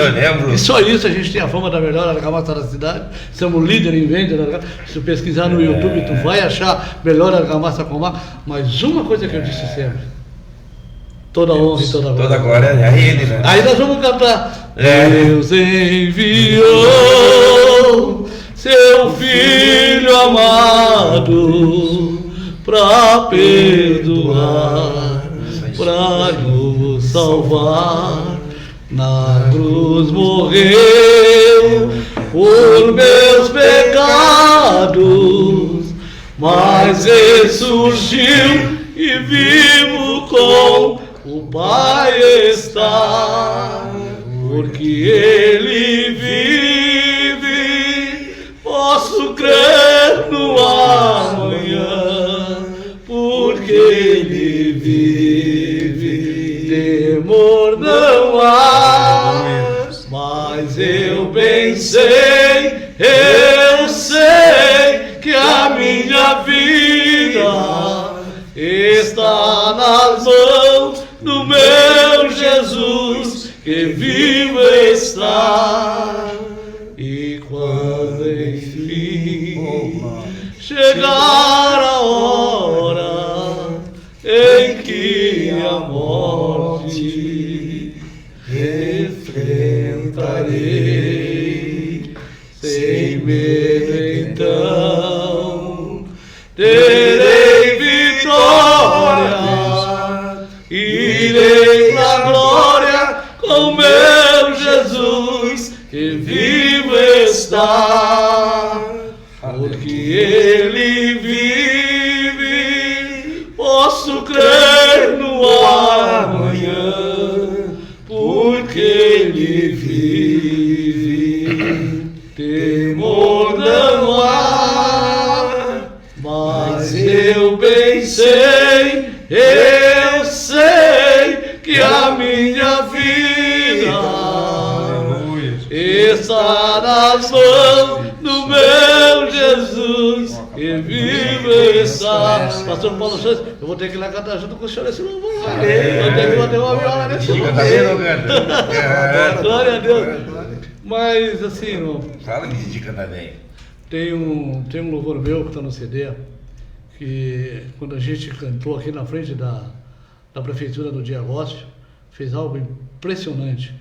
eu lembro.
E só isso a gente tem a fama da melhor argamassa da cidade, somos líder em venda, se tu pesquisar no YouTube, tu vai achar melhor argamassa com mar, mas uma coisa que eu disse sempre, toda honra e toda glória.
Toda glória é a ele, né?
Aí nós vamos cantar. Deus enviou seu Filho amado para perdoar, para nos salvar. Na cruz morreu por meus pecados, mas ressurgiu e vivo com o Pai está, porque Ele vive, posso crer no amanhã, porque Ele vive, temor não há, mas eu bem sei, que a minha vida está nas mãos do meu Jesus, que vivo está. E quando enfim chegar a hora em que a morte enfrentarei, sem medo então terei vitória, irei pra glória com meu Jesus, que vivo está, porque Ele vive, posso crer no amanhã, porque Ele vive, temor não há, mas eu bem sei, que a minha vida está nas mãos do meu Jesus, que vive está. Pastor Paulo Santos, eu vou ter que ir lá cantar junto com o senhor esse louvor. Eu tenho que bater uma viola nesse louvor. Glória a Deus. Mas assim, irmão,
fala me dica também.
Tem um louvor meu que está no CD, que quando a gente cantou aqui na frente da prefeitura do Diagócio, fez algo impressionante.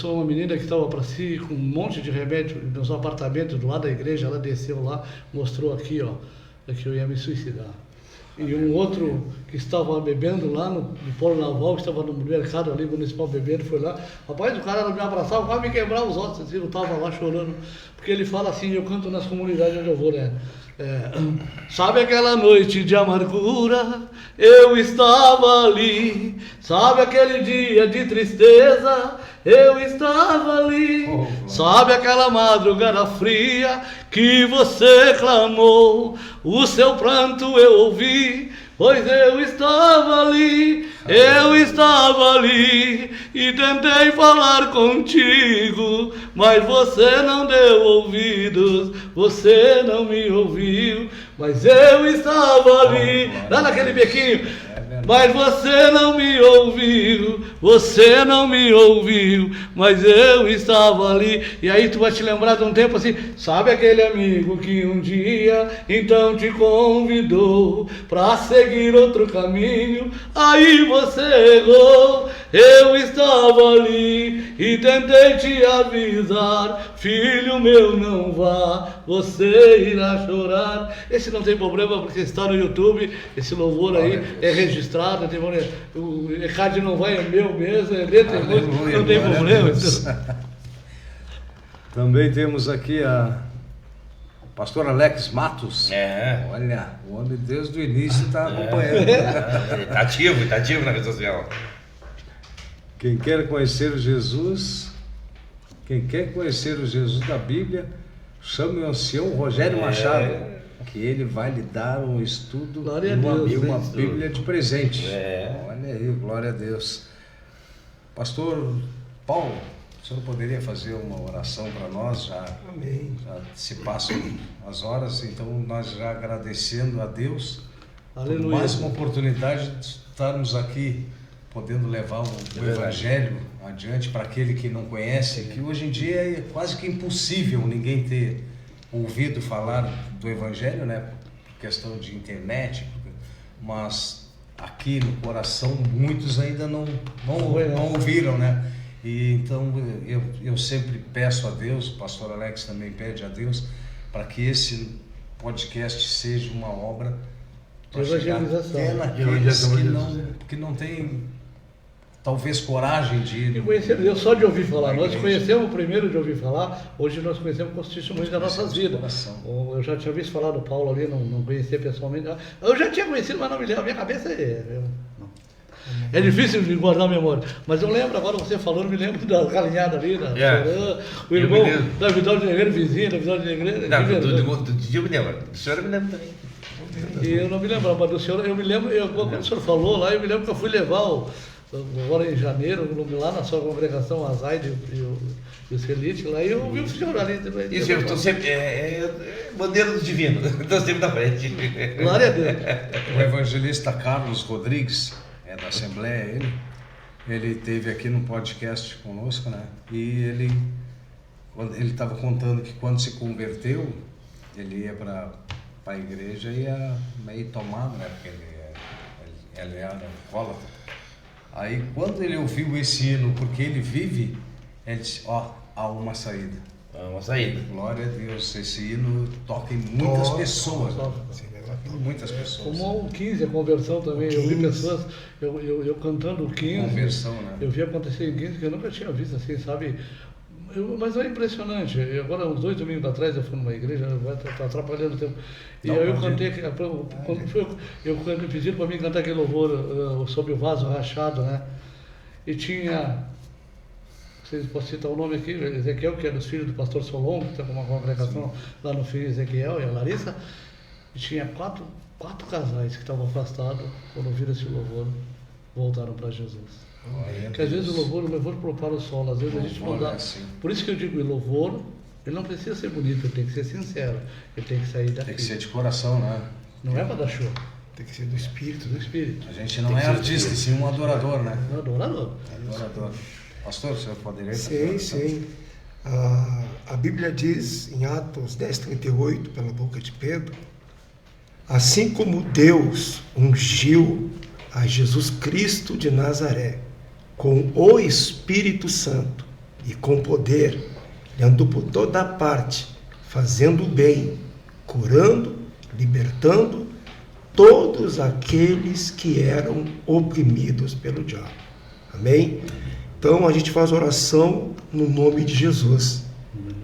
Uma menina que estava para si com um monte de remédio nos apartamentos do lado da igreja, ela desceu lá, mostrou aqui, ó, que eu ia me suicidar. E um outro que estava bebendo lá no Polo Naval, que estava no mercado ali municipal bebendo, foi lá. Rapaz, o cara me abraçava, vai me quebrar os ossos. Assim, eu estava lá chorando, porque ele fala assim, eu canto nas comunidades onde eu vou, né? Sabe aquela noite de amargura, eu estava ali. Sabe aquele dia de tristeza, eu estava ali. Sabe aquela madrugada fria que você clamou, o seu pranto eu ouvi, pois eu estava ali e tentei falar contigo, mas você não deu ouvidos, você não me ouviu, mas eu estava ali, lá naquele bequinho, mas você não me ouviu, mas eu estava ali. E aí tu vai te lembrar de um tempo assim, sabe aquele amigo que um dia então te convidou pra seguir outro caminho, aí você errou. Eu estava ali e tentei te avisar, filho meu, não vá, você irá chorar. Esse não tem problema porque está no YouTube, esse louvor aí é registrado, tem problema. O ECAD não vai, é meu mesmo, é letra, não tem problema.
Também temos aqui a pastor Alex Matos. Olha, o homem desde o início está acompanhando.
Está ativo na rede social.
Quem quer conhecer Jesus da Bíblia, chame o ancião Rogério Machado, que ele vai lhe dar um estudo e uma Bíblia de presente. Olha aí, glória a Deus. Pastor Paulo, o senhor poderia fazer uma oração para nós? Já se passam as horas, então nós já agradecendo a Deus por mais uma oportunidade de estarmos aqui podendo levar o Evangelho adiante para aquele que não conhece, que hoje em dia é quase que impossível ninguém ter ouvido falar do Evangelho, né? Por questão de internet, mas aqui no coração muitos ainda não ouviram, né? E então eu sempre peço a Deus, o pastor Alex também pede a Deus, para que esse podcast seja uma obra para chegar até naqueles que não têm talvez coragem de ir.
E conhecer Deus só de ouvir falar. Nós conhecemos primeiro de ouvir falar, hoje nós conhecemos com os testemunhos das nossas vidas. Eu já tinha visto falar do Paulo ali, não conhecia pessoalmente. Eu já tinha conhecido, mas não me lembro. A minha cabeça é difícil de guardar a memória. Mas eu lembro, agora você falando, me lembro da galinhada ali, da Chorã, o irmão da Vitória de Negreiro, vizinho da Vitória de Negreiro.
Do dia eu me lembro. Do senhor eu me lembro também.
E eu não me lembro, mas do senhor, eu me lembro, quando o senhor falou lá, eu me lembro que eu fui levar agora em janeiro, lá na sua congregação, a Zaide e o Celite, lá, e eu vi o senhor ali.
Isso, eu estou sempre, bandeira do divino, estou sempre na frente.
Glória a Deus.
O evangelista Carlos Rodrigues, da Assembleia, ele esteve aqui no podcast conosco, né? E ele estava contando que quando se converteu, ele ia para a igreja e ia meio tomado, né? Porque ele era alcoólatra. Aí quando ele ouviu esse hino, porque ele vive, ele disse, há uma saída.
Há uma saída.
Glória a Deus, esse hino toca em muitas pessoas. Muitas pessoas.
Como o 15, a conversão também, eu vi pessoas, eu cantando o 15.
Conversão, né?
Eu vi acontecer em 15 que eu nunca tinha visto assim, sabe? Mas é impressionante. Agora, uns 2 domingos atrás, eu fui numa igreja, vai estar atrapalhando o tempo. E aí eu cantei, quando pediram para mim cantar aquele louvor sobre o vaso rachado, né? E tinha, vocês podem citar o nome aqui, Ezequiel, que é dos filhos do pastor Solon, que está com uma congregação lá no filho Ezequiel e a Larissa. E tinha quatro casais que estavam afastados, quando ouviram esse louvor, voltaram para Jesus. Porque às vezes o louvor prepara o solo, às vezes a gente não dá. Por isso que eu digo, o louvor, ele não precisa ser bonito, ele tem que ser sincero, ele tem que sair daqui.
Tem que ser de coração, né?
Não é para dar show.
Tem que ser do espírito.
A gente não é artista, sim um adorador, né?
Um adorador.
Pastor, o senhor poderia...
Sim. A Bíblia diz em Atos 10:38, pela boca de Pedro, assim como Deus ungiu a Jesus Cristo de Nazaré com o Espírito Santo e com poder, ele andou por toda parte, fazendo o bem, curando, libertando todos aqueles que eram oprimidos pelo diabo. Amém? Então a gente faz oração no nome de Jesus,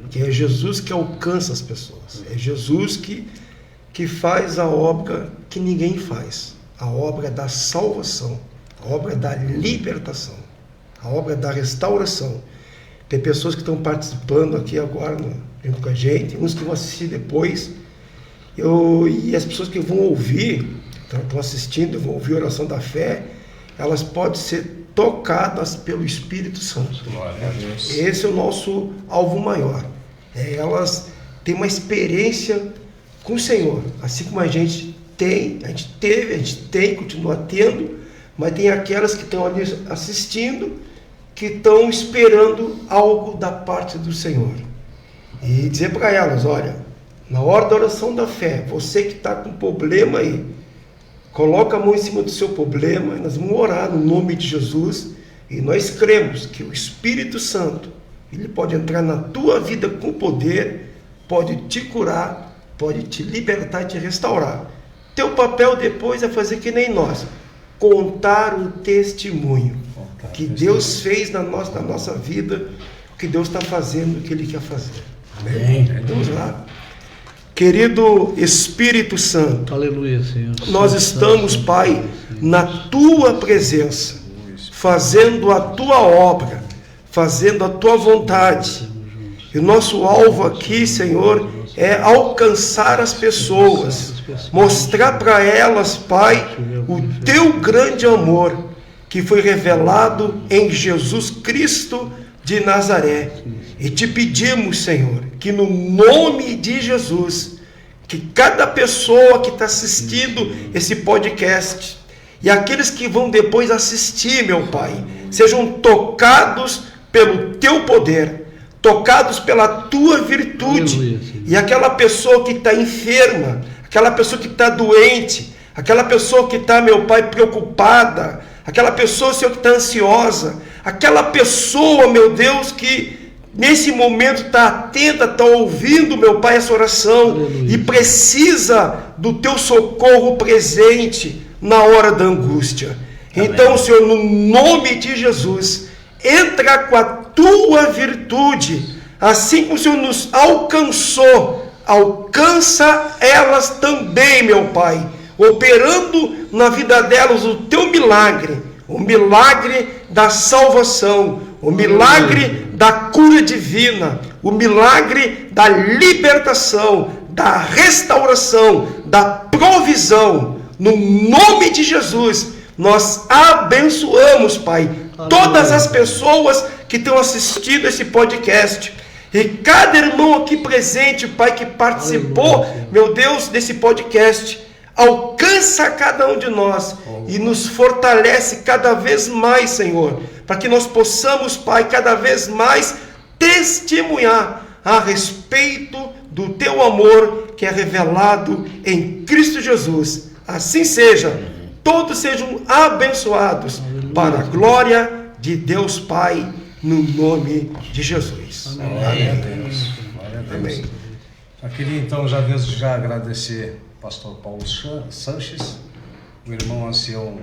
que é Jesus que alcança as pessoas, é Jesus que faz a obra que ninguém faz, a obra da salvação, a obra da libertação, a obra da restauração. Tem pessoas que estão participando aqui agora junto com a gente, uns que vão assistir depois, e as pessoas que vão ouvir estão assistindo, vão ouvir a oração da fé, elas podem ser tocadas pelo Espírito Santo.
Glória a Deus.
Esse é o nosso alvo maior. Elas têm uma experiência com o Senhor, assim como a gente tem, a gente teve, a gente tem, continua tendo, mas tem aquelas que estão ali assistindo, que estão esperando algo da parte do Senhor. E dizer para elas, olha, na hora da oração da fé, você que está com problema aí, coloca a mão em cima do seu problema, nós vamos orar no nome de Jesus, e nós cremos que o Espírito Santo, ele pode entrar na tua vida com poder, pode te curar, pode te libertar e te restaurar. Teu papel depois é fazer que nem nós, contar o testemunho que Deus fez na nossa vida, o que Deus está fazendo, o que Ele quer fazer.
Amém.
Vamos lá. Querido Espírito Santo,
Aleluia, Senhor.
nós estamos, Pai, na Tua presença, fazendo a Tua obra, fazendo a Tua vontade. E o nosso alvo aqui, Senhor, é alcançar as pessoas, mostrar para elas, Pai, o Teu grande amor, que foi revelado em Jesus Cristo de Nazaré. E te pedimos, Senhor, que no nome de Jesus, que cada pessoa que está assistindo esse podcast e aqueles que vão depois assistir, meu Pai, sejam tocados pelo Teu poder, tocados pela Tua virtude.
Aleluia,
e aquela pessoa que está enferma, aquela pessoa que está doente, aquela pessoa que está, meu Pai, preocupada, aquela pessoa, Senhor, que está ansiosa, aquela pessoa, meu Deus, que nesse momento está atenta, está ouvindo, meu Pai, essa oração,
Aleluia,
e precisa do Teu socorro presente na hora da angústia.
Amém.
Então, Senhor, no nome de Jesus, entra com a Tua virtude, assim como o Senhor nos alcançou, alcança elas também, meu Pai, operando na vida delas o Teu milagre, o milagre da salvação, o milagre da cura divina, o milagre da libertação, da restauração, da provisão. No nome de Jesus, nós abençoamos, Pai, todas as pessoas que estão assistindo esse podcast. E cada irmão aqui presente, Pai, que participou, meu Deus, desse podcast, alcança cada um de nós e nos fortalece cada vez mais, Senhor, para que nós possamos, Pai, cada vez mais testemunhar a respeito do Teu amor que é revelado em Cristo Jesus. Assim seja, todos sejam abençoados para a glória de Deus Pai, no nome de Jesus.
Glória a Deus. Glória a Deus.
Amém.
Eu queria então já agradecer ao pastor Paulo Sanches, o irmão ancião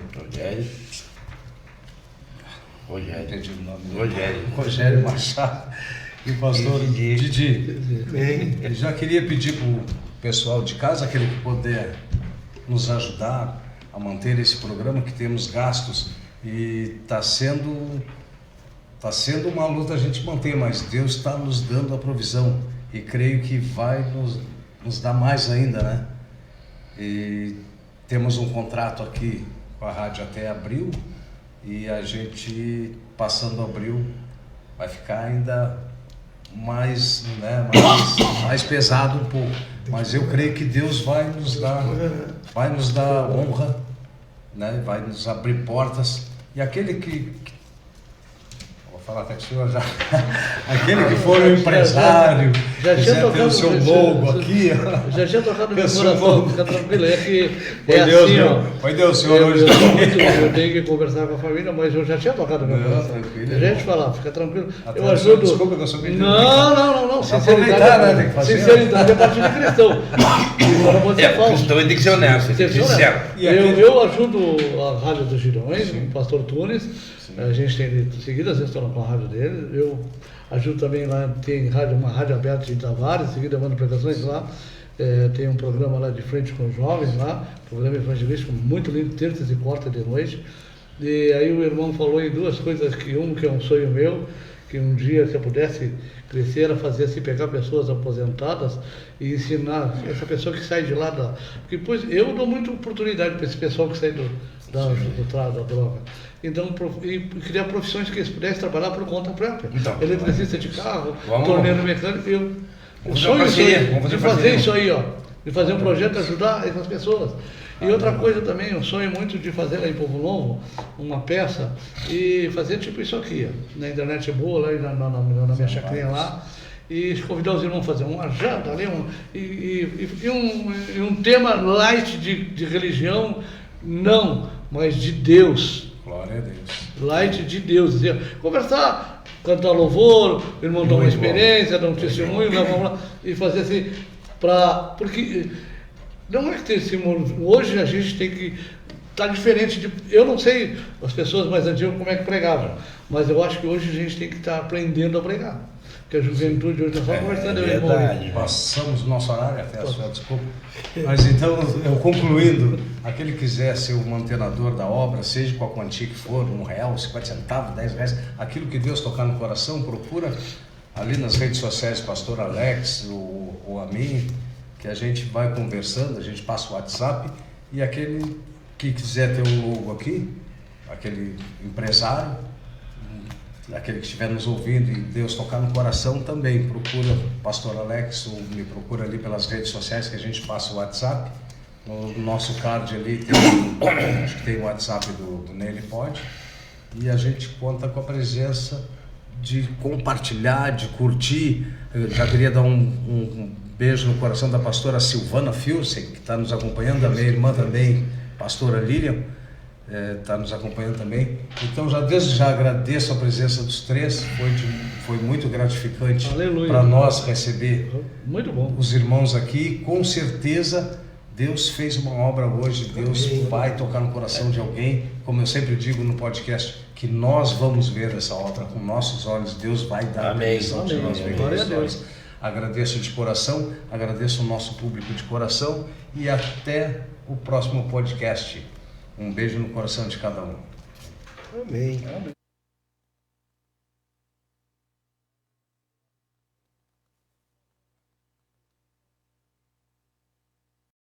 Rogério Machado e o pastor Didi. Eu já queria pedir para o pessoal de casa, aquele que puder nos ajudar a manter esse programa, que temos gastos e está sendo uma luta a gente manter, mas Deus está nos dando a provisão e creio que vai nos dar mais ainda, né? E temos um contrato aqui com a rádio até abril e a gente, passando abril, vai ficar ainda mais, né, mais pesado um pouco, mas eu creio que Deus vai nos dar honra, né? Vai nos abrir portas. E aquele que vou falar até com o senhor já, aquele que for um empresário, quiser ter o seu logo aqui,
já tinha tocado no meu coração, fica tranquilo, é que
foi Deus, assim, foi Deus, senhor, hoje.
Eu tenho que conversar com a família, mas eu já tinha tocado no meu coração. A gente fala, fica tranquilo. Eu ajudo.
Desculpa que eu sou meio.
Não. Sinceridade,
né? Tem que fazer.
Sinceridade é parte de cristão.
Cristão tem que ser honesto, tem que ser sincero.
Eu ajudo a Rádio dos Girões, o pastor Tunes. A gente tem seguidas vezes estou com a rádio dele. Eu ajudo também lá, tem uma rádio aberta de Tavares, em seguida mando pregações lá. Tem um programa lá de frente com os jovens lá, programa evangelístico muito lindo, terças e quartas de noite. E aí o irmão falou em duas coisas, que é um sonho meu, que um dia, se eu pudesse crescer, era fazer assim, pegar pessoas aposentadas e ensinar essa pessoa que sai de lá da... Porque depois eu dou muita oportunidade para esse pessoal que sai da droga. Então, e criar profissões que eles pudessem trabalhar por conta própria.
Então,
eletricista de carro,
vamos-
torneiro mecânico.
Vamos
Sonho
fazer
isso aí,
parceria, vamos fazer
de fazer
parceria.
isso aí, ó. De fazer um projeto, ajudar essas pessoas. E outra coisa também, eu sonho muito de fazer lá em Povo Novo uma peça e fazer tipo isso aqui, ó. Na internet é boa, lá na minha chacrinha lá. E convidar os irmãos a fazer uma janta ali, e um tema light de religião, não, mas de Deus.
Glória a Deus.
Light de Deus, assim, conversar, cantar louvor, o irmão dar uma
Muito bom.
experiência, dar um testemunho, vamos lá, e fazer assim, porque não é que tem esse mundo, hoje a gente tem que estar diferente de, eu não sei as pessoas mais antigas como é que pregavam, mas eu acho que hoje a gente tem que estar aprendendo a pregar, porque a juventude hoje está só conversando, eu e o irmão ali.
verdade.
Passamos o nosso horário até a sua desculpa. Mas então, eu concluindo, aquele que quiser ser o mantenedor da obra, seja com a quantia que for, R$1, 50 centavos, R$10, aquilo que Deus tocar no coração, procura ali nas redes sociais, Pastor Alex ou a mim, que a gente vai conversando, a gente passa o WhatsApp, e aquele que quiser ter um logo aqui, aquele empresário, aquele que estiver nos ouvindo e Deus tocar no coração também, procura Pastor Alex ou me procura ali pelas redes sociais que a gente passa o WhatsApp. No nosso card ali acho que tem o WhatsApp do Nele Pode, e a gente conta com a presença de compartilhar, de curtir. Eu já queria dar um beijo no coração da pastora Silvana Filsen, que está nos acompanhando, a minha irmã também, pastora Lilian, está nos acompanhando também. Então, desde já agradeço a presença dos três, foi muito gratificante para nós receber
Muito bom.
os irmãos aqui. Com certeza, Deus fez uma obra hoje, Deus vai tocar no coração de alguém. Como eu sempre digo no podcast, que nós vamos ver essa obra com nossos olhos, Deus vai dar a permissão de nós vermos
Glória a
os
Deus.
olhos. Agradeço de coração, agradeço o nosso público de coração e até o próximo podcast. Um beijo no coração de cada um.
Amém.